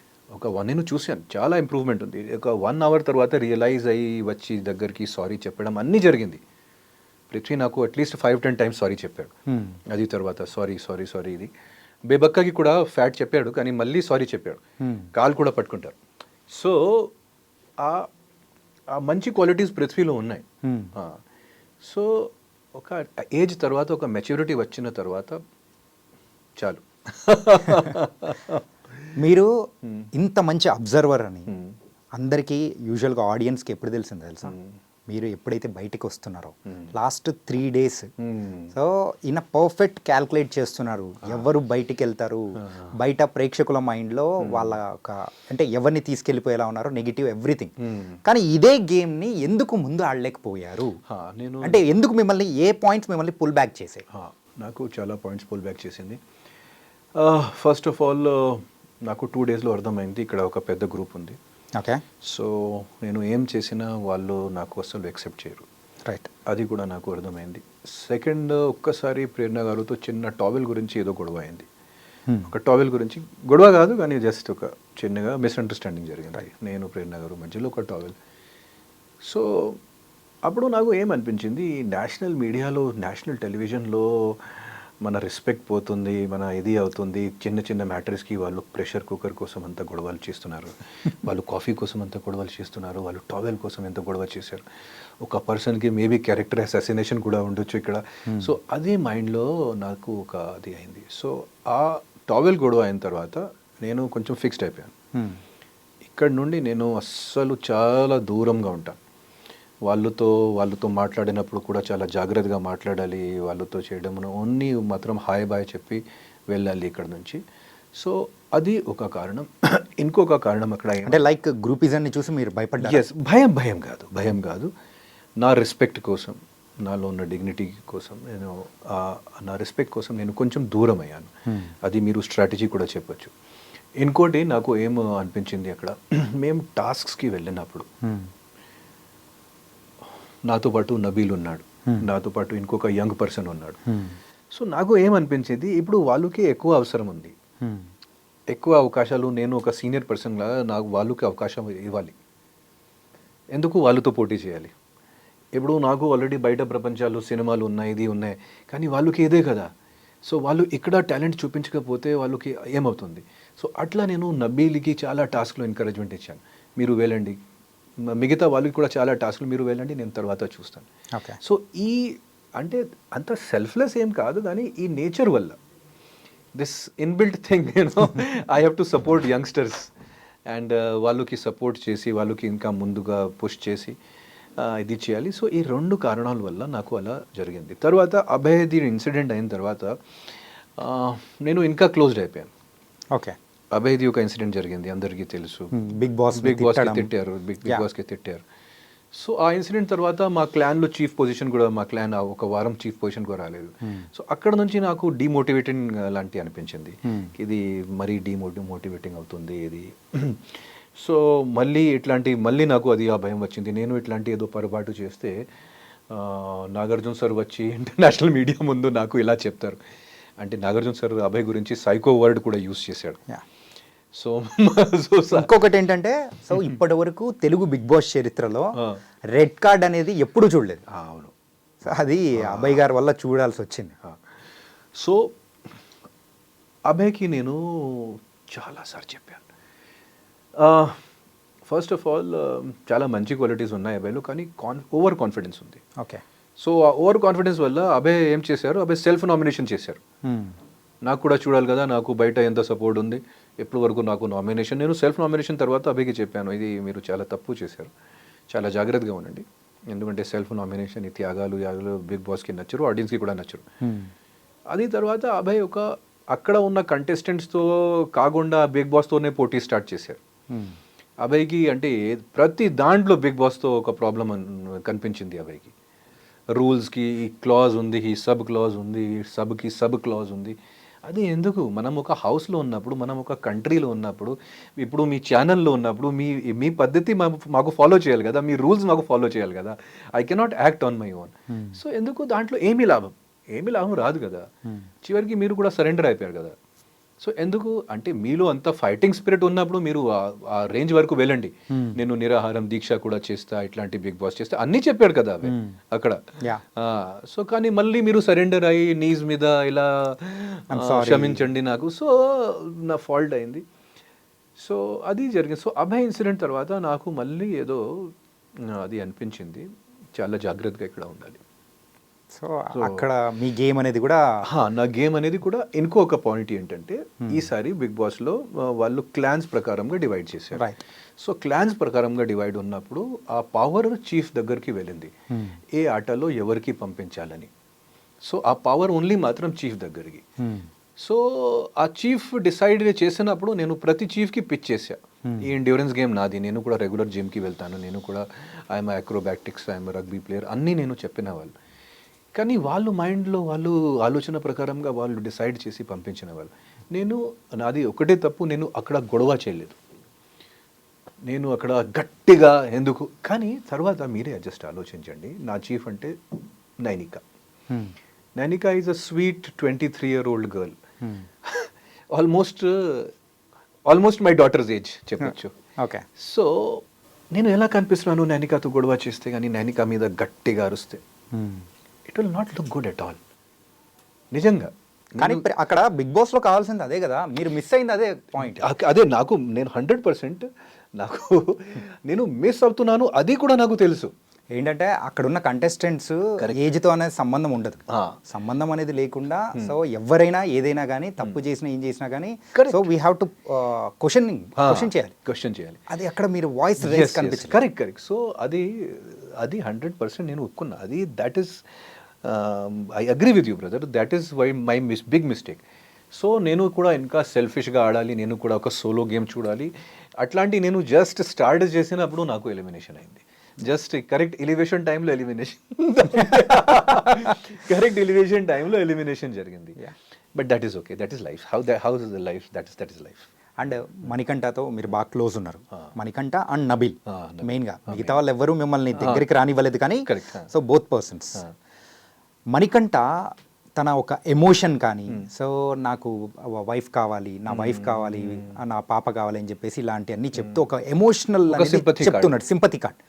నేను చూశాను, చాలా ఇంప్రూవ్మెంట్ ఉంది. ఒక 1 hour తర్వాత రియలైజ్ అయ్యి వచ్చి దగ్గరికి సారీ చెప్పడం అన్నీ జరిగింది. పృథ్వీ నాకు అట్లీస్ట్ 5-10 times సారీ చెప్పాడు. అది తర్వాత సారీ ఇది బేబక్కకి కూడా ఫ్యాట్ చెప్పాడు, కానీ మళ్ళీ సారీ చెప్పాడు. కాలు కూడా పట్టుకుంటారు. సో ఆ మంచి క్వాలిటీస్ పృథ్వీలో ఉన్నాయి. సో ఒక ఏజ్ తర్వాత, ఒక మెచ్యూరిటీ వచ్చిన తర్వాత చాలు. మీరు ఇంత మంచి అబ్జర్వర్ అని అందరికీ యూజువల్గా ఆడియన్స్కి ఎప్పుడు తెలిసిందో తెలుసా? మీరు ఎప్పుడైతే బయటకు వస్తున్నారో లాస్ట్ 3 days, సో ఈయన పర్ఫెక్ట్ క్యాల్కులేట్ చేస్తున్నారు ఎవరు బయటికి వెళ్తారు, బయట ప్రేక్షకుల మైండ్లో వాళ్ళ ఒక అంటే ఎవరిని తీసుకెళ్ళిపోయేలా ఉన్నారు, నెగిటివ్ ఎవ్రీథింగ్. కానీ ఇదే గేమ్ని ఎందుకు ముందు ఆడలేకపోయారు? అంటే ఎందుకు మిమ్మల్ని ఏ పాయింట్స్ మిమ్మల్ని పుల్ బ్యాక్ చేసాయి? నాకు చాలా పాయింట్స్ పుల్ బ్యాక్ చేసింది. ఫస్ట్ ఆఫ్ ఆల్ నాకు 2 daysలో అర్థమైంది ఇక్కడ ఒక పెద్ద గ్రూప్ ఉంది. ఓకే. సో నేను ఏం చేసినా వాళ్ళు నాకు అసలు యాక్సెప్ట్ చేయరు. రైట్. అది కూడా నాకు అర్థమైంది. సెకండ్, ఒక్కసారి ప్రేరణ గారితో చిన్న టావెల్ గురించి ఏదో గొడవ అయింది. ఒక టావెల్ గురించి గొడవ కాదు, కానీ జస్ట్ ఒక చిన్నగా మిస్అండర్స్టాండింగ్ జరిగింది. నేను ప్రేరణ గారు మధ్యలో ఒక టావెల్. సో అప్పుడు నాకు ఏమనిపించింది, నేషనల్ మీడియాలో, నేషనల్ టెలివిజన్లో మన రెస్పెక్ట్ పోతుంది, మన ఇది అవుతుంది. చిన్న చిన్న మ్యాటర్స్కి వాళ్ళు ప్రెషర్ కుక్కర్ కోసం అంత గొడవలు చేస్తున్నారు, వాళ్ళు కాఫీ కోసం అంత గొడవలు చేస్తున్నారు, వాళ్ళు టావెల్ కోసం ఎంత గొడవ చేశారు. ఒక పర్సన్కి మేబీ క్యారెక్టర్ అసాసినేషన్ కూడా ఉండొచ్చు ఇక్కడ. సో అది మైండ్లో నాకు ఒక అది అయింది. సో ఆ టావెల్ గొడవ అయిన తర్వాత నేను కొంచెం ఫిక్స్డ్ అయిపోయాను. ఇక్కడ నుండి నేను అస్సలు చాలా దూరంగా ఉంటాను. వాళ్ళతో మాట్లాడినప్పుడు కూడా చాలా జాగ్రత్తగా మాట్లాడాలి, వాళ్ళతో చేయడం ఓన్లీ మాత్రం హాయ్ బాయ్ చెప్పి వెళ్ళాలి ఇక్కడ నుంచి. సో అది ఒక కారణం. ఇంకొక కారణం అక్కడ అంటే లైక్ గ్రూపిజాన్ని చూసి మీరు భయపడ్డారు? ఎస్, భయం కాదు. నా రెస్పెక్ట్ కోసం, నాలో ఉన్న డిగ్నిటీ కోసం నేను నా రెస్పెక్ట్ కోసం నేను కొంచెం దూరం అయ్యాను. అది మీరు స్ట్రాటజీ కూడా చెప్పొచ్చు. ఇంకోటి నాకు ఏం అనిపించింది అక్కడ, మేము టాస్క్స్కి వెళ్ళినప్పుడు నాతో పాటు నబీల్ ఉన్నాడు, నాతో పాటు ఇంకొక యంగ్ పర్సన్ ఉన్నాడు. సో నాకు ఏమనిపించింది, ఇప్పుడు వాళ్ళకి ఎక్కువ అవసరం ఉంది, ఎక్కువ అవకాశాలు. నేను ఒక సీనియర్ పర్సన్గా నాకు వాళ్ళకి అవకాశం ఇవ్వాలి. ఎందుకు వాళ్ళతో పోటీ చేయాలి? ఇప్పుడు నాకు ఆల్రెడీ బయట ప్రపంచాలు సినిమాలు ఉన్నాయి, ఇది ఉన్నాయి, కానీ వాళ్ళకి ఇదే కదా. సో వాళ్ళు ఇక్కడ టాలెంట్ చూపించకపోతే వాళ్ళకి ఏమవుతుంది? సో అట్లా నేను నబీల్కి చాలా టాస్క్లో ఎంకరేజ్మెంట్ ఇచ్చాను, మీరు వెళ్ళండి. మిగతా వాళ్ళకి కూడా చాలా టాస్క్లు, మీరు వెళ్ళండి, నేను తర్వాత చూస్తాను. ఓకే. సో ఈ అంటే అంత సెల్ఫ్లెస్ ఏం కాదు, కానీ ఈ నేచర్ వల్ల this inbuilt thing I have to support youngsters and వాళ్ళకి సపోర్ట్ చేసి వాళ్ళకి ఇంకా ముందుగా పుష్ చేసి ఇది చేయాలి. సో ఈ రెండు కారణాల వల్ల నాకు అలా జరిగింది. తర్వాత అభయ్ది ఇన్సిడెంట్ అయిన తర్వాత నేను ఇంకా క్లోజ్డ్ అయిపోయాను. ఓకే. అభయ్ది ఒక ఇన్సిడెంట్ జరిగింది, అందరికీ తెలుసు. బిగ్ బాస్కి తిట్టారు, బిగ్ బాస్కి తిట్టారు. సో ఆ ఇన్సిడెంట్ తర్వాత మా క్లాన్లో చీఫ్ పొజిషన్ కూడా, మా క్లాన్ ఒక వారం చీఫ్ పొజిషన్ కూడా రాలేదు. సో అక్కడ నుంచి నాకు డీమోటివేటింగ్ లాంటి అనిపించింది, ఇది మరీ డీమోటివేటింగ్ అవుతుంది ఇది. సో మళ్ళీ నాకు అది ఆ భయం వచ్చింది. నేను ఇట్లాంటి ఏదో పొరపాటు చేస్తే నాగార్జున సార్ వచ్చి ఇంటర్నేషనల్ మీడియా ముందు నాకు ఇలా చెప్తారు. అంటే నాగార్జున సార్ అభయ్ గురించి సైకో వర్డ్ కూడా యూజ్ చేశాడు. సో ఇంకొకటి ఏంటంటే, సో ఇప్పటి వరకు తెలుగు బిగ్ బాస్ చరిత్రలో రెడ్ కార్డ్ అనేది ఎప్పుడు చూడలేదు. అవును. సో అది అభయ్ గారి వల్ల చూడాల్సి వచ్చింది. సో అభయ్కి నేను చాలాసార్లు చెప్పాను, ఫస్ట్ ఆఫ్ ఆల్ చాలా మంచి క్వాలిటీస్ ఉన్నాయి అభయ్లో, కానీ ఓవర్ కాన్ఫిడెన్స్ ఉంది. ఓకే. సో ఆ ఓవర్ కాన్ఫిడెన్స్ వల్ల అభయ్ ఏం చేశారు, అభయ్ సెల్ఫ్ నామినేషన్ చేశారు. నాకు కూడా చూడాలి కదా, నాకు బయట ఎంత సపోర్ట్ ఉంది, ఎప్పటి వరకు నాకు నామినేషన్. నేను సెల్ఫ్ నామినేషన్ తర్వాత అభయ్కి చెప్పాను, ఇది మీరు చాలా తప్పు చేశారు, చాలా జాగ్రత్తగా ఉండండి. ఎందుకంటే సెల్ఫ్ నామినేషన్ ఈ త్యాగాలు బిగ్ బాస్కి నచ్చరు, ఆడియన్స్కి కూడా నచ్చరు. అది తర్వాత అభయ్ అక్కడ ఉన్న కంటెస్టెంట్స్తో కాకుండా బిగ్ బాస్తోనే పోటీ స్టార్ట్ చేశారు. అభయ్కి అంటే ప్రతి దాంట్లో బిగ్ బాస్తో ఒక ప్రాబ్లం కనిపించింది అభయ్కి. రూల్స్కి క్లాజ్ ఉంది, ఈ సబ్ క్లాజ్ ఉంది, సబ్కి సబ్ క్లాజ్ ఉంది. అది ఎందుకు? మనం ఒక హౌస్లో ఉన్నప్పుడు, మనం ఒక కంట్రీలో ఉన్నప్పుడు, ఇప్పుడు మీ ఛానల్లో ఉన్నప్పుడు మీ పద్ధతి మాకు ఫాలో చేయాలి కదా, మీ రూల్స్ మాకు ఫాలో చేయాలి కదా. I cannot act on my own. So ఎందుకు దాంట్లో ఏమీ లాభం రాదు కదా. చివరికి మీరు కూడా సరెండర్ అయిపోయారు కదా. సో ఎందుకు అంటే మీలో అంత ఫైటింగ్ స్పిరిట్ ఉన్నప్పుడు మీరు ఆ రేంజ్ వరకు వెళ్ళండి. నేను నిరాహారం దీక్ష కూడా చేస్తా, ఇట్లాంటి బిగ్ బాస్ చేస్తా అన్నీ చెప్పాడు కదా అవి అక్కడ. సో కానీ మళ్ళీ మీరు సరెండర్ అయ్యి నీజ్ మీద ఇలా క్షమించండి నాకు, సో నా ఫాల్ట్ అయింది. సో అది జరిగింది. సో అభయ్ ఇన్సిడెంట్ తర్వాత నాకు మళ్ళీ ఏదో అది అనిపించింది, చాలా జాగ్రత్తగా ఇక్కడ ఉండాలి. సో అక్కడ మీ గేమ్ అనేది కూడా, నా గేమ్ అనేది కూడా ఇంకొక పాయింట్ ఏంటంటే, ఈసారి బిగ్ బాస్లో వాళ్ళు క్లాన్స్ ప్రకారంగా డివైడ్ చేశారు. సో క్లాన్స్ ప్రకారంగా డివైడ్ ఉన్నప్పుడు ఆ పవర్ చీఫ్ దగ్గరికి వెళ్ళింది, ఏ ఆటలో ఎవరికి పంపించాలని. సో ఆ పవర్ ఓన్లీ మాత్రం చీఫ్ దగ్గరికి. సో ఆ చీఫ్ డిసైడ్ చేసినప్పుడు నేను ప్రతి చీఫ్కి పిచ్ చేశా, ఈ ఎండ్యూరెన్స్ గేమ్ నాది, నేను కూడా రెగ్యులర్ జిమ్కి వెళ్తాను, నేను కూడా I'm acrobatics, I'm rugby player అన్నీ నేను చెప్పిన వాళ్ళు. కానీ వాళ్ళు మైండ్లో వాళ్ళు ఆలోచన ప్రకారంగా వాళ్ళు డిసైడ్ చేసి పంపించిన వాళ్ళు. నాది ఒకటే తప్పు, నేను అక్కడ గొడవ చేయలేదు, నేను అక్కడ గట్టిగా ఎందుకు. కానీ తర్వాత మీరే అడ్జస్ట్ ఆలోచించండి, నా చీఫ్ అంటే Nainika is a sweet 23-year-old girl, almost my daughters age చెప్పచ్చు. ఓకే. సో నేను ఎలా కనిపిస్తున్నాను నైనికాతో గొడవ చేస్తే, కానీ నైనికా మీద గట్టిగా అరుస్తే it will not look good at all. నిజంగా. కానీ అక్కడ బిగ్ బాస్ లో కావాల్సింది అదే కదా, మీరు మిస్ అయింది అదే పాయింట్. అదే నేను 100% నేను మిస్ అవుతున్నాను, అది కూడా నాకు తెలుసు. ఏంటంటే అక్కడ ఉన్న కంటెస్టెంట్స్ ఏజ్తో అనేది సంబంధం ఉండదు, సంబంధం అనేది లేకుండా. సో ఎవరైనా ఏదైనా కానీ తప్పు చేసినా ఏం చేసినా కానీ, so we have to question చేయాలి. అది అక్కడ మీరు వాయిస్ రేస్ కనిపించింది. కరెక్ట్. సో అది 100% నేను ఒప్పుకున్నా. అది that is I agree with you brother, that is why my big mistake. So నేను కూడా ఇంకా సెల్ఫిష్గా ఆడాలి, నేను కూడా ఒక సోలో గేమ్ చూడాలి. అట్లాంటి నేను జస్ట్ స్టార్ట్ చేసినప్పుడు నాకు ఎలిమినేషన్ అయింది. జస్ట్ కరెక్ట్ ఎలివేషన్ టైంలో ఎలిమినేషన్ కరెక్ట్ ఎలివేషన్ టైంలో ఎలిమినేషన్ జరిగింది. But that is okay, that is life. How is the life, that is life. And మణికంఠతో మీరు బాగా క్లోజ్ ఉన్నారు. మణికంఠ అండ్ నబీల్ నబీల్. మెయిన్గా, మిగతా వాళ్ళు ఎవ్వరూ మిమ్మల్ని దగ్గరికి రానివ్వలేదు కానీ Correct. So both persons. Manikanta తన ఒక ఎమోషన్ కానీ, సో నాకు వైఫ్ కావాలి, నా వైఫ్ కావాలి, నా పాప కావాలి అని చెప్పేసి ఇలాంటివన్నీ చెప్తూ ఒక ఎమోషనల్ sympathy card. చెప్తున్నాడు, సింపతి కార్డ్.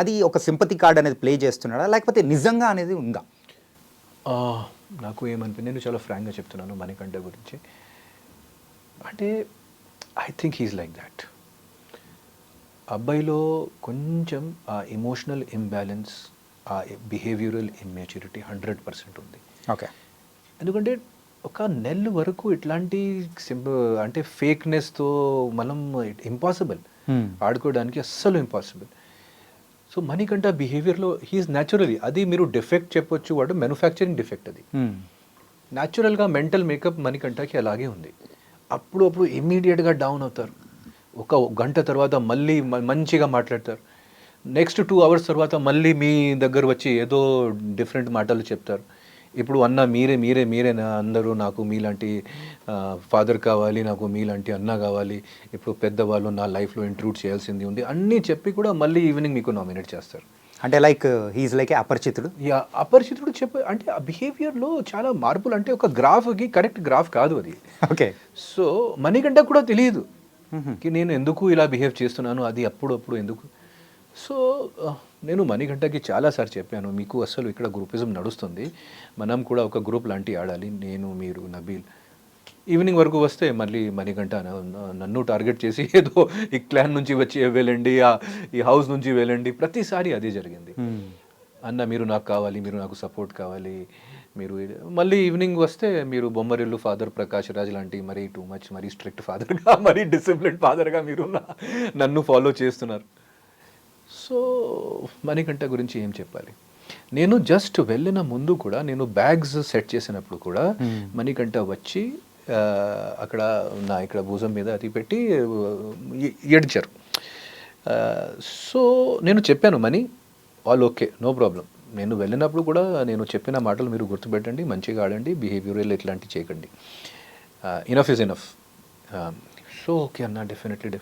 అది ఒక సింపతి కార్డ్ అనేది ప్లే చేస్తున్నాడా లేకపోతే నిజంగా అనేది ఉందా? నాకు ఏమనిపింది, నేను చాలా ఫ్రాంక్గా చెప్తున్నాను మణికంఠ గురించి. అంటే I think he's like that. అబ్బాయిలో కొంచెం ఆ ఎమోషనల్ ఇంబ్యాలెన్స్, ఆ బిహేవియరల్ ఇమ్మెచ్యూరిటీ 100% ఉంది. ఓకే. ఎందుకంటే ఒక నెల వరకు ఇట్లాంటి అంటే ఫేక్నెస్తో మనం ఇంపాసిబుల్ ఆడుకోవడానికి, అస్సలు ఇంపాసిబుల్. సో మణికంఠ బిహేవియర్లో హీఈస్ న్యాచురలీ, అది మీరు డిఫెక్ట్ చెప్పొచ్చు, వాడు మ్యానుఫ్యాక్చరింగ్ డిఫెక్ట్. అది న్యాచురల్గా మెంటల్ మేకప్ మణికంఠకి అలాగే ఉంది. అప్పుడు ఇమ్మీడియట్గా డౌన్ అవుతారు, ఒక గంట తర్వాత మళ్ళీ మంచిగా మాట్లాడతారు, నెక్స్ట్ 2 hours తర్వాత మళ్ళీ మీ దగ్గర వచ్చి ఏదో డిఫరెంట్ మాటలు చెప్తారు. ఇప్పుడు అన్న మీరే అందరూ నాకు మీలాంటి ఫాదర్ కావాలి, నాకు మీలాంటి అన్న కావాలి, ఇప్పుడు పెద్దవాళ్ళు నా లైఫ్లో ఇంట్రూడ్ చేయాల్సింది ఉంది అన్నీ చెప్పి కూడా మళ్ళీ ఈవినింగ్ మీకు నామినేట్ చేస్తారు. అంటే లైక్ హీఈస్ లైక్ అపరిచితుడు. అపరిచితుడు అంటే ఆ బిహేవియర్లో చాలా మార్పులు. అంటే ఒక గ్రాఫ్కి కరెక్ట్ గ్రాఫ్ కాదు అది. ఓకే. సో మణికంఠ కూడా తెలియదు నేను ఎందుకు ఇలా బిహేవ్ చేస్తున్నాను, అది అప్పుడు ఎందుకు. సో నేను మణికంఠకి చాలాసార్లు చెప్పాను, మీకు అసలు ఇక్కడ గ్రూపిజం నడుస్తుంది, మనం కూడా ఒక గ్రూప్ లాంటి ఆడాలి, నేను, మీరు, నబీల్. ఈవినింగ్ వరకు వస్తే మళ్ళీ మణికంఠ నన్ను టార్గెట్ చేసి ఏదో ఈ క్లాన్ నుంచి వచ్చి వెళ్ళండి, ఈ హౌస్ నుంచి వెళ్ళండి, ప్రతిసారి అదే జరిగింది. అన్న మీరు నాకు కావాలి, మీరు నాకు సపోర్ట్ కావాలి, మీరు మళ్ళీ ఈవినింగ్ వస్తే మీరు బొమ్మరిల్లు ఫాదర్ ప్రకాష్ రాజ్ లాంటి మరీ టూ మచ్, మరీ స్ట్రిక్ట్ ఫాదర్గా, మరీ డిసిప్లిన్ ఫాదర్గా మీరు నన్ను ఫాలో చేస్తున్నారు. సో మణికంఠ గురించి ఏం చెప్పాలి. నేను జస్ట్ వెళ్ళిన ముందు కూడా, నేను బ్యాగ్స్ సెట్ చేసినప్పుడు కూడా మణికంఠ వచ్చి అక్కడ ఇక్కడ భుజం మీద అది పెట్టి ఏడ్చారు. సో నేను చెప్పాను, మణి ఆల్ ఓకే, నో ప్రాబ్లం. నేను వెళ్ళినప్పుడు కూడా నేను చెప్పిన మాటలు మీరు గుర్తుపెట్టండి, మంచిగా ఆడండి, బిహేవియరల్ ఇట్లాంటివి చేయకండి, enough is enough. So okay అన్న, డెఫినెట్లీ.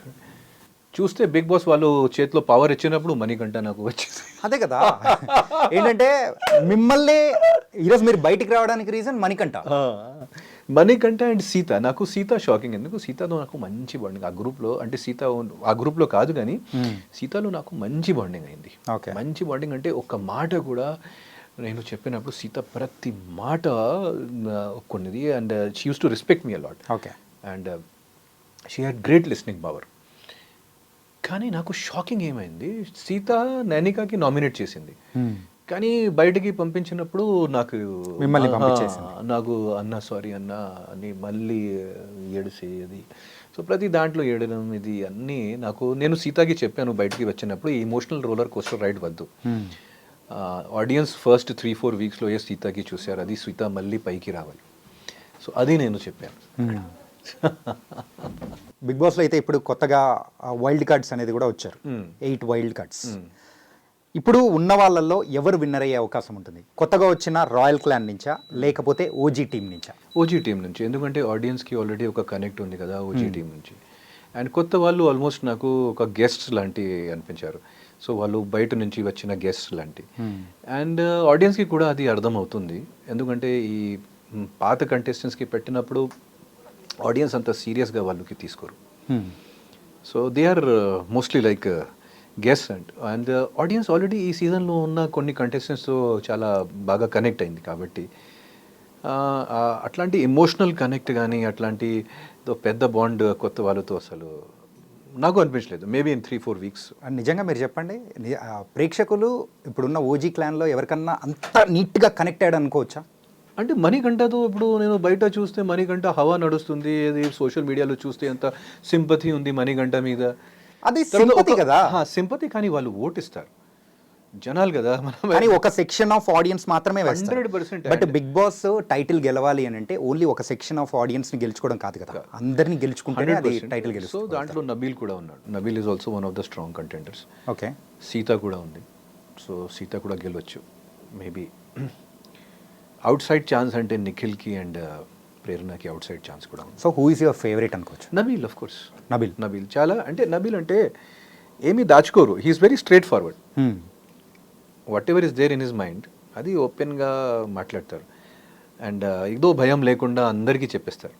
చూస్తే బిగ్ బాస్ వాళ్ళు చేతిలో పవర్ ఇచ్చినప్పుడు మణికంఠ నాకు వచ్చింది. అదే కదా, ఏంటంటే మిమ్మల్ని ఈరోజు మీరు బయటికి రావడానికి రీజన్ మణికంఠ. మణికంఠ అండ్ సీత. నాకు సీత షాకింగ్. ఎందుకు, సీతతో నాకు మంచి బాండింగ్ ఆ గ్రూప్లో. అంటే సీత ఆ గ్రూప్లో కాదు కానీ సీతలో నాకు మంచి బాండింగ్ అయింది. మంచి బాండింగ్ అంటే ఒక్క మాట కూడా నేను చెప్పినప్పుడు సీత ప్రతి మాట ఒప్పుకున్నది. And she use to respect me a lot. Okay. And she had great listening power. కానీ నాకు షాకింగ్ ఏమైంది, సీత నైనికాకి నామినేట్ చేసింది, కానీ బయటికి పంపించినప్పుడు నాకు అన్న సారీ అన్న అని మళ్ళీ ఏడిసేది. సో ప్రతి దాంట్లో ఏడడం ఇది అన్నీ నేను సీతకి చెప్పాను బయటికి వచ్చినప్పుడు, ఈ ఎమోషనల్ రోలర్ కోస్టర్ రైడ్ వద్దు. ఆడియన్స్ ఫస్ట్ 3-4 వీక్స్లో ఏ సీతకి చూశారు, అది సీత మళ్ళీ పైకి రావాలి. సో అది నేను చెప్పాను. బిగ్ బాస్లో అయితే ఇప్పుడు కొత్తగా వైల్డ్ కార్డ్స్ అనేది కూడా వచ్చారు, 8 వైల్డ్ కార్డ్స్. ఇప్పుడు ఉన్న వాళ్ళల్లో ఎవరు విన్నర్ అయ్యే అవకాశం ఉంటుంది? కొత్తగా వచ్చిన రాయల్ క్లాన్ నుంచా లేకపోతే ఓజీ టీం నుంచా? ఓజీ టీం నుంచి, ఎందుకంటే ఆడియన్స్కి ఆల్రెడీ ఒక కనెక్ట్ ఉంది కదా ఓజీ టీం నుంచి. అండ్ కొత్త వాళ్ళు ఆల్మోస్ట్ నాకు ఒక గెస్ట్ లాంటి అనిపించారు. సో వాళ్ళు బయట నుంచి వచ్చిన గెస్ట్ లాంటి. అండ్ ఆడియన్స్కి కూడా అది అర్థం అవుతుంది, ఎందుకంటే ఈ పాత కంటెస్టెంట్స్కి పెట్టినప్పుడు ఆడియన్స్ అంత సీరియస్గా వాళ్ళకి తీసుకోరు. So they are mostly like guest. And audience already ఈ సీజన్లో ఉన్న కొన్ని కంటెస్టెంట్స్తో చాలా బాగా కనెక్ట్ అయింది. కాబట్టి అట్లాంటి ఎమోషనల్ కనెక్ట్ కానీ అట్లాంటి పెద్ద బాండ్ కొత్త వాళ్ళతో అసలు నాకు అనిపించలేదు. Maybe in 3-4 weeks. నిజంగా మీరు చెప్పండి, ప్రేక్షకులు ఇప్పుడున్న ఓజీ క్లాన్లో ఎవరికన్నా అంత నీట్గా కనెక్ట్ అయ్యాడు అనుకోవచ్చా? అంటే మణికంఠతో ఇప్పుడు నేను బయట చూస్తే మణికంఠ హవా నడుస్తుంది, అది సోషల్ మీడియాలో చూస్తే అంత సింపతి ఉంది మణికంఠ మీద. అది సింపతి కదా, సింపతి. కానీ వాళ్ళు ఓటిస్తారు. జనాలు కదా మనం కానీ ఒక సెక్షన్ ఆఫ్ ఆడియన్స్ మాత్రమే వేస్తారు 100%. బట్ బిగ్ బాస్ టైటిల్ గెలవాలి అని అంటే ఓన్లీ ఒక సెక్షన్ ఆఫ్ ఆడియన్స్ ని గెలుచుకోవడం కాదు కదా, అందరిని గెలుచుకుంటేనే అది టైటిల్ సో గెలుస్తుంది. దాంట్లో నబీల్ కూడా ఉన్నాడు. Nabeel is also one of the strong contenders. Okay, Sita కూడా ఉంది. సో సీత కూడా గెలవచ్చు మేబీ. అవుట్ సైడ్ ఛాన్స్ అంటే నిఖిల్కి అండ్ ప్రేరణకి అవుట్ సైడ్ ఛాన్స్ కూడా ఉంది. So who is your favourite అనుకోవచ్చు? Nabeel of course. నబీల్ నబీల్ చాలా అంటే నబీల్ అంటే ఏమీ దాచుకోరు. He's very straightforward. Whatever is there in his mind అది ఓపెన్గా మాట్లాడతారు. అండ్ ఏదో భయం లేకుండా అందరికీ చెప్పేస్తారు.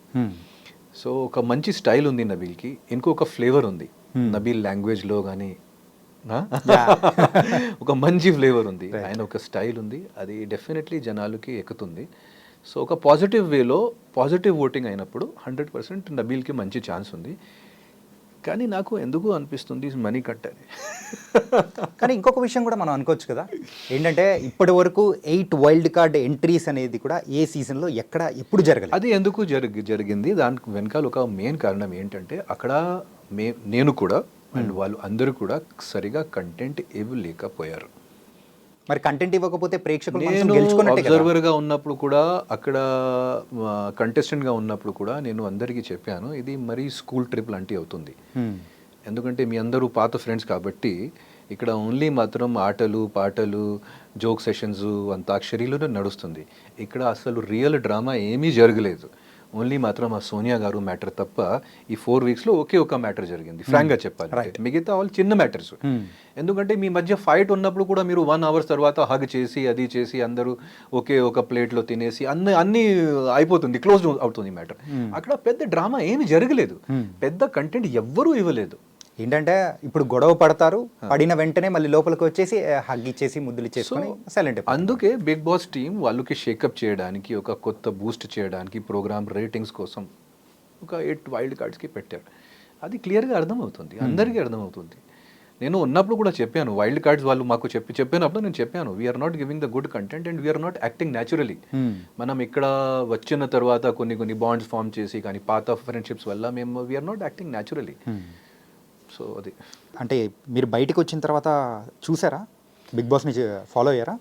సో ఒక మంచి స్టైల్ ఉంది నబీల్కి. ఇంకొక ఫ్లేవర్ ఉంది నబీల్ లాంగ్వేజ్లో కానీ ఒక మంచి ఫ్లేవర్ ఉంది. ఆయన ఒక స్టైల్ ఉంది, అది డెఫినెట్లీ జనాలకి ఎక్కుతుంది. సో ఒక పాజిటివ్ వేలో పాజిటివ్ ఓటింగ్ అయినప్పుడు 100% నబీల్కి మంచి ఛాన్స్ ఉంది. కానీ నాకు ఎందుకు అనిపిస్తుంది మనీ కట్టాలి. కానీ ఇంకొక విషయం కూడా మనం అనుకోవచ్చు కదా, ఏంటంటే ఇప్పటి వరకు 8 వైల్డ్ కార్డ్ ఎంట్రీస్ అనేది కూడా ఏ సీజన్లో ఎక్కడ ఎప్పుడు జరగలేదు. అది ఎందుకు జరిగింది దానికి వెనకాల ఒక మెయిన్ కారణం ఏంటంటే అక్కడ నేను కూడా అండ్ వాళ్ళు అందరూ కూడా సరిగా కంటెంట్ ఇవ్వలేకపోయారు. మరి కంటెంట్ ఇవ్వకపోతే ప్రేక్షకులు నేను గెలుచుకున్నట్టే కదా. అబ్జర్వర్గా ఉన్నప్పుడు కూడా అక్కడ కంటెస్టెంట్గా ఉన్నప్పుడు కూడా నేను అందరికీ చెప్పాను, ఇది మరీ స్కూల్ ట్రిప్ లాంటివి అవుతుంది. ఎందుకంటే మీ అందరూ పాత ఫ్రెండ్స్ కాబట్టి ఇక్కడ ఓన్లీ మాత్రం ఆటలు పాటలు జోక్ సెషన్స్ అంతాక్షరీలోనే నడుస్తుంది. ఇక్కడ అసలు రియల్ డ్రామా ఏమీ జరగలేదు. ఓన్లీ మాత్రం ఆ సోనియా గారు మ్యాటర్ తప్ప ఈ 4 వీక్స్లో ఒకే ఒక మ్యాటర్ జరిగింది. ఫ్రాంక్గా చెప్పాలి, మిగతా వాళ్ళు చిన్న మ్యాటర్స్. ఎందుకంటే మీ మధ్య ఫైట్ ఉన్నప్పుడు కూడా మీరు 1 hour తర్వాత హగ్ చేసి అది చేసి అందరూ ఒకే ఒక ప్లేట్లో తినేసి అన్ని అయిపోతుంది, క్లోజ్ అవుతుంది మ్యాటర్. అక్కడ పెద్ద డ్రామా ఏమి జరగలేదు, పెద్ద కంటెంట్ ఎవ్వరూ ఇవ్వలేదు. ఏంటంటే ఇప్పుడు గొడవ పడతారు, పడిన వెంటనే మళ్ళీ లోపలికి వచ్చేసి హగ్ ఇచ్చేసి ముద్దులు ఇచ్చేసుకొని సైలెంట్. అందుకే బిగ్ బాస్ టీం వాళ్ళకి షేకప్ చేయడానికి, ఒక కొత్త బూస్ట్ చేయడానికి, ప్రోగ్రామ్ రేటింగ్స్ కోసం ఒక 8 వైల్డ్ కార్డ్స్కి పెట్టారు. అది క్లియర్గా అర్థమవుతుంది, అందరికీ అర్థమవుతుంది. నేను ఉన్నప్పుడు కూడా చెప్పాను, వైల్డ్ కార్డ్స్ వాళ్ళు మాకు చెప్పినప్పుడు నేను చెప్పాను, we are not giving the good content and we are not acting naturally. మనం ఇక్కడ వచ్చిన తర్వాత కొన్ని బాండ్స్ ఫామ్ చేసి కానీ పాత ఫ్రెండ్షిప్స్ వల్ల మేము we are not acting naturally. So అది అంటే మీరు బయటకు వచ్చిన తర్వాత చూసారా, బిగ్ బాస్ నుంచి ఫాలో అయ్యారా?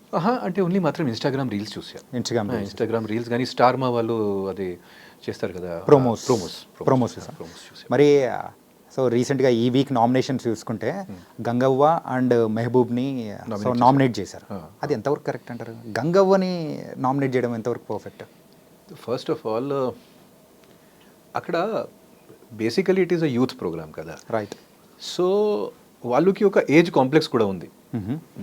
అంటే ఓన్లీ మాత్రం ఇన్స్టాగ్రామ్ రీల్స్ చూసాను. ఇన్స్టాగ్రామ్ రీల్స్ కానీ స్టార్ మా వాళ్ళు అది చేస్తారు కదా, ప్రోమోస్ మరి. సో రీసెంట్గా ఈ వీక్ నామినేషన్స్ చూసుకుంటే గంగవ్వ అండ్ మెహబూబ్ని నామినేట్ చేశారు. అది ఎంతవరకు కరెక్ట్ అంటారు? గంగవ్వని నామినేట్ చేయడం ఎంతవరకు పర్ఫెక్ట్? ఫస్ట్ ఆఫ్ ఆల్ అక్కడ basically it is a youth program కదా, రైట్. సో వాళ్ళకి ఒక ఏజ్ కాంప్లెక్స్ కూడా ఉంది.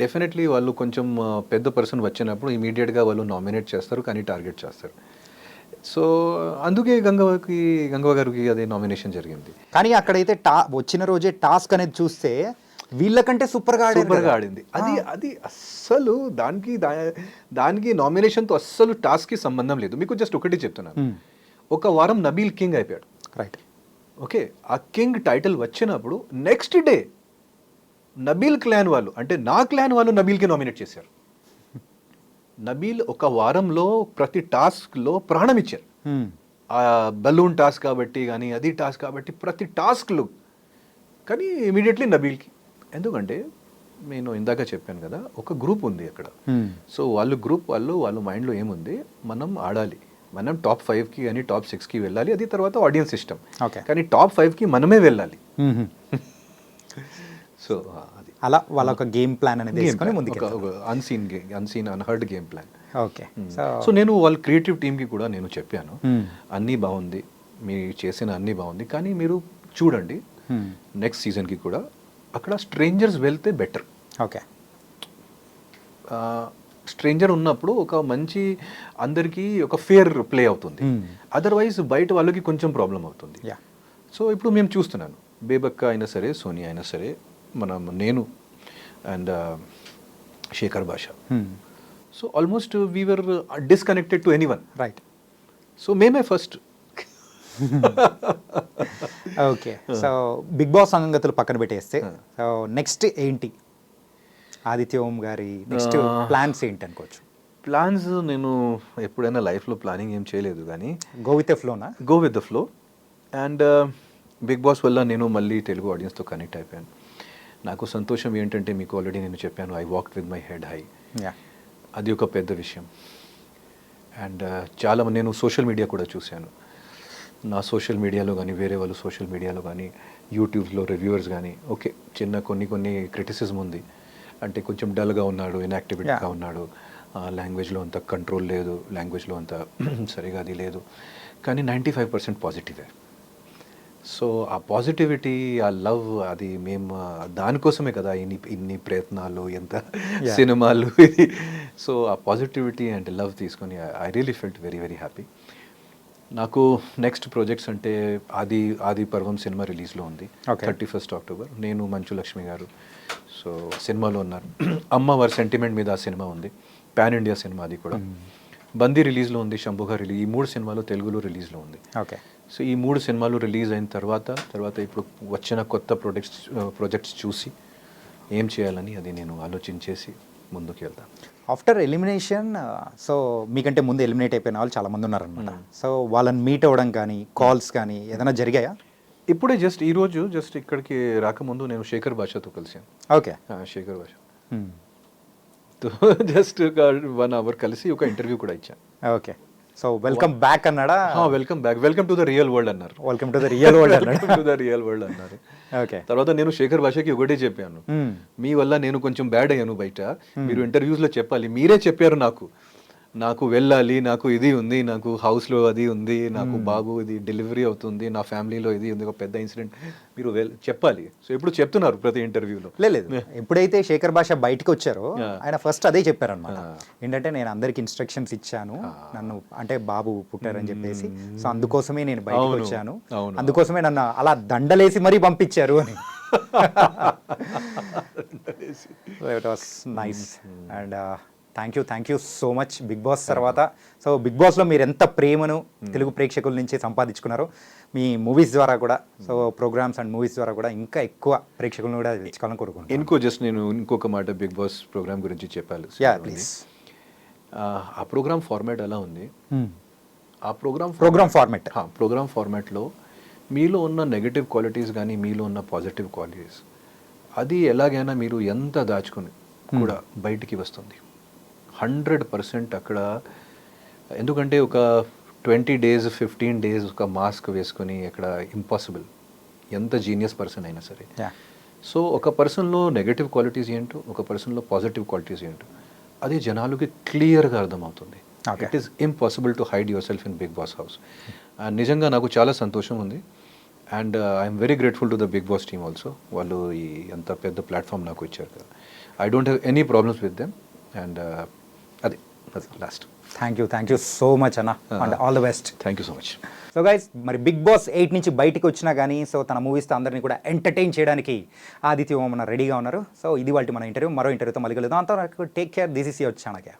డెఫినెట్లీ వాళ్ళు కొంచెం పెద్ద పర్సన్ వచ్చినప్పుడు ఇమీడియట్గా వాళ్ళు నామినేట్ చేస్తారు, కానీ టార్గెట్ చేస్తారు. సో అందుకే గంగవ్వ గారికి అదే నామినేషన్ జరిగింది. కానీ అక్కడైతే వచ్చిన రోజే టాస్క్ అనేది చూస్తే వీళ్ళకంటే సూపర్గా ఆడింది. అది అస్సలు దానికి నామినేషన్తో అస్సలు టాస్క్కి సంబంధం లేదు. మీకు జస్ట్ ఒకటి చెప్తున్నాను, ఒక వారం నబీల్ కింగ్ అయిపోయాడు, రైట్. ఓకే, ఆ కింగ్ టైటిల్ వచ్చినప్పుడు నెక్స్ట్ డే నబీల్ క్లాన్ వాళ్ళు, అంటే నా క్లాన్ వాళ్ళు నబీల్కి నామినేట్ చేశారు. నబీల్ ఒక వారంలో ప్రతి టాస్క్లో ప్రాణం ఇచ్చారు. ఆ బలూన్ టాస్క్ కాబట్టి కానీ అది టాస్క్ కాబట్టి ప్రతి టాస్క్లు, కానీ ఇమీడియట్లీ నబీల్కి. ఎందుకంటే నేను ఇందాక చెప్పాను కదా, ఒక గ్రూప్ ఉంది అక్కడ. సో వాళ్ళ మైండ్లో ఏముంది, మనం ఆడాలి, మనం టాప్ 5కి కానీ టాప్ 6కి వెళ్ళాలి, అది తర్వాత ఆడియన్స్ ఇష్టం, కానీ టాప్ 5కి మనమే వెళ్ళాలి. సో అది అలా వాళ్ళ ఒక గేమ్ ప్లాన్ అనేది తీసుకొని ముందుకు unheard game plan. Okay. So నేను వాళ్ళ క్రియేటివ్ టీమ్కి కూడా నేను చెప్పాను, అన్నీ బాగుంది, మీరు చేసిన అన్నీ బాగుంది, కానీ మీరు చూడండి నెక్స్ట్ సీజన్కి కూడా అక్కడ స్ట్రేంజర్స్ వెళ్తే బెటర్. ఓకే. స్ట్రేంజర్ ఉన్నప్పుడు ఒక మంచి అందరికీ ఒక ఫేర్ ప్లే అవుతుంది, అదర్వైజ్ బయట వాళ్ళకి కొంచెం ప్రాబ్లం అవుతుంది. సో ఇప్పుడు మేము చూస్తున్నాను, బేబక్క అయినా సరే, సోనియా అయినా సరే, నేను and Shekhar Basha, so almost we're disconnected to anyone, right. So మేమే first. Okay. So Big Boss సంగతులు పక్కన పెట్టేస్తే సో నెక్స్ట్ ఏంటి ఆదిత్య ఓం గారి నెక్స్ట్ ప్లాన్స్ ఏంటి అనుకోవచ్చు? ప్లాన్స్ నేను ఎప్పుడైనా లైఫ్లో ప్లానింగ్ ఏం చేయలేదు, కానీ go with the flow. And Bigg Boss వల్ల నేను మళ్ళీ తెలుగు ఆడియన్స్తో కనెక్ట్ అయిపోయాను. నాకు సంతోషం ఏంటంటే మీకు ఆల్రెడీ నేను చెప్పాను, I walked with my head high. Yeah అది ఒక పెద్ద విషయం. అండ్ చాలా నేను సోషల్ మీడియా కూడా చూశాను. నా సోషల్ మీడియాలో కానీ, వేరే వాళ్ళు సోషల్ మీడియాలో కానీ, యూట్యూబ్లో రివ్యూవర్స్ కానీ, ఓకే చిన్న కొన్ని క్రిటిసిజం ఉంది. అంటే కొంచెం డల్గా ఉన్నాడు, ఇన్యాక్టివిటీగా ఉన్నాడు, లాంగ్వేజ్లో అంత కంట్రోల్ లేదు, లాంగ్వేజ్లో అంత సరిగా అది లేదు. కానీ 95% పాజిటివే. సో ఆ పాజిటివిటీ, ఆ లవ్, అది మేము దానికోసమే కదా ఇన్ని ప్రయత్నాలు, ఎంత సినిమాలు ఇది. సో ఆ పాజిటివిటీ అండ్ లవ్ తీసుకొని I really felt very very happy. నాకు నెక్స్ట్ ప్రాజెక్ట్స్ అంటే ఆది పర్వం సినిమా రిలీజ్లో ఉంది 31st October. నేను మంచు లక్ష్మి గారు సో సినిమాలో ఉన్నారు. అమ్మవారి సెంటిమెంట్ మీద ఆ సినిమా ఉంది, పాన్ ఇండియా సినిమా. అది కూడా బందీ రిలీజ్లో ఉంది, శంభుగా రిలీజ్. ఈ 3 సినిమాలు తెలుగులో రిలీజ్లో ఉంది. ఓకే. సో ఈ 3 సినిమాలు రిలీజ్ అయిన తర్వాత ఇప్పుడు వచ్చిన కొత్త ప్రాజెక్ట్స్ చూసి ఏం చేయాలని అది నేను ఆలోచించేసి ముందుకు వెళ్తాను. ఆఫ్టర్ ఎలిమినేషన్ సో మీకంటే ముందు ఎలిమినేట్ అయిపోయిన వాళ్ళు చాలామంది ఉన్నారనమాట. సో వాళ్ళని మీట్ అవ్వడం కానీ, కాల్స్ కానీ ఏదైనా జరిగాయా? ఇప్పుడే ఈరోజు ఇక్కడికి రాకముందు నేను శేఖర్ భాషతో కలిసాను. ఓకే. శేఖర్ భాష జస్ట్ 1 hour కలిసి ఒక ఇంటర్వ్యూ కూడా ఇచ్చాను. ఓకే. సో వెల్కమ్ బ్యాక్ అన్నాడా? Welcome back, welcome to the real world అన్నారు. Welcome to the real world అన్నాడు. టు ద రియల్ వరల్డ్ అన్నారు. ఓకే. తర్వాత నేను శేఖర్ భాషకి ఒకటే చెప్పాను, మీ వల్ల నేను కొంచెం బ్యాడ్ అయ్యాను బయట, మీరు ఇంటర్వ్యూస్లో చెప్పాలి. మీరే చెప్పారు నాకు వెళ్ళాలి, నాకు ఇది ఉంది, నాకు హౌస్లో అది ఉంది, నాకు బాబు ఇది డెలివరీ అవుతుంది, నా ఫ్యామిలీలో ఇది ఉంది, ఒక పెద్ద ఇన్సిడెంట్, మీరు చెప్పాలి. సో ఇప్పుడు చెప్తున్నారు ప్రతి ఇంటర్వ్యూలో. లేదు, ఎప్పుడైతే శేఖర్ భాష బయటకు వచ్చారో ఆయన ఫస్ట్ అదే చెప్పారనమాట. ఏంటంటే నేను అందరికి ఇన్స్ట్రక్షన్స్ ఇచ్చాను, నన్ను అంటే బాబు పుట్టారని చెప్పేసి, సో అందుకోసమే నేను బయటకు వచ్చాను, అందుకోసమే నన్ను అలా దండలేసి మరీ పంపించారు అని. It was nice. And thank you so much. Bigg Boss తర్వాత సో బిగ్ బాస్లో మీరు ఎంత ప్రేమను తెలుగు ప్రేక్షకుల నుంచి సంపాదించుకున్నారో, మీ మూవీస్ ద్వారా కూడా, సో ప్రోగ్రామ్స్ అండ్ మూవీస్ ద్వారా కూడా ఇంకా ఎక్కువ ప్రేక్షకులను కూడా తెచ్చుకోవాలని కోరుకుంటున్నాను. నేను ఇంకొక మాట బిగ్ బాస్ ప్రోగ్రామ్ గురించి చెప్పాలి. Yeah please. ఆ ప్రోగ్రామ్ ఫార్మాట్ ఎలా ఉంది, ఆ ప్రోగ్రామ్ ఫార్మాట్లో మీలో ఉన్న నెగటివ్ క్వాలిటీస్ కానీ, మీలో ఉన్న పాజిటివ్ క్వాలిటీస్, అది ఎలాగైనా మీరు ఎంత దాచుకుని కూడా బయటికి వస్తుంది 100% అక్కడ. ఎందుకంటే ఒక 20 days 15 days ఒక మాస్క్ వేసుకొని అక్కడ ఇంపాసిబుల్, ఎంత జీనియస్ పర్సన్ అయినా సరే. సో ఒక పర్సన్లో నెగటివ్ క్వాలిటీస్ ఏంటో, ఒక పర్సన్లో పాజిటివ్ క్వాలిటీస్ ఏంటో, అది జనాలకి క్లియర్గా అర్థమవుతుంది. It is impossible to hide yourself in Big Boss house. నిజంగా నాకు చాలా సంతోషం ఉంది. And I'm very grateful to the Big Boss team also. వాళ్ళు ఈ అంత పెద్ద ప్లాట్ఫామ్ నాకు ఇచ్చారు కదా. I don't have any problems with them. And అది last. Thank you so much అన్న, and all the best. Thank you so much. So guys, మరి బిగ్ బాస్ 8 నుంచి బయటికి వచ్చినా కానీ, సో తన మూవీస్తో అందరినీ కూడా ఎంటర్టైన్ చేయడానికి ఆదిత్య ఓం రెడీగా ఉన్నారు. సో ఇది వాళ్ళ మన ఇంటర్వ్యూ. మరో ఇంటర్వ్యూతో మళ్ళీ కలుద్దాం. అంతవరకు take care. This is your Chanakya.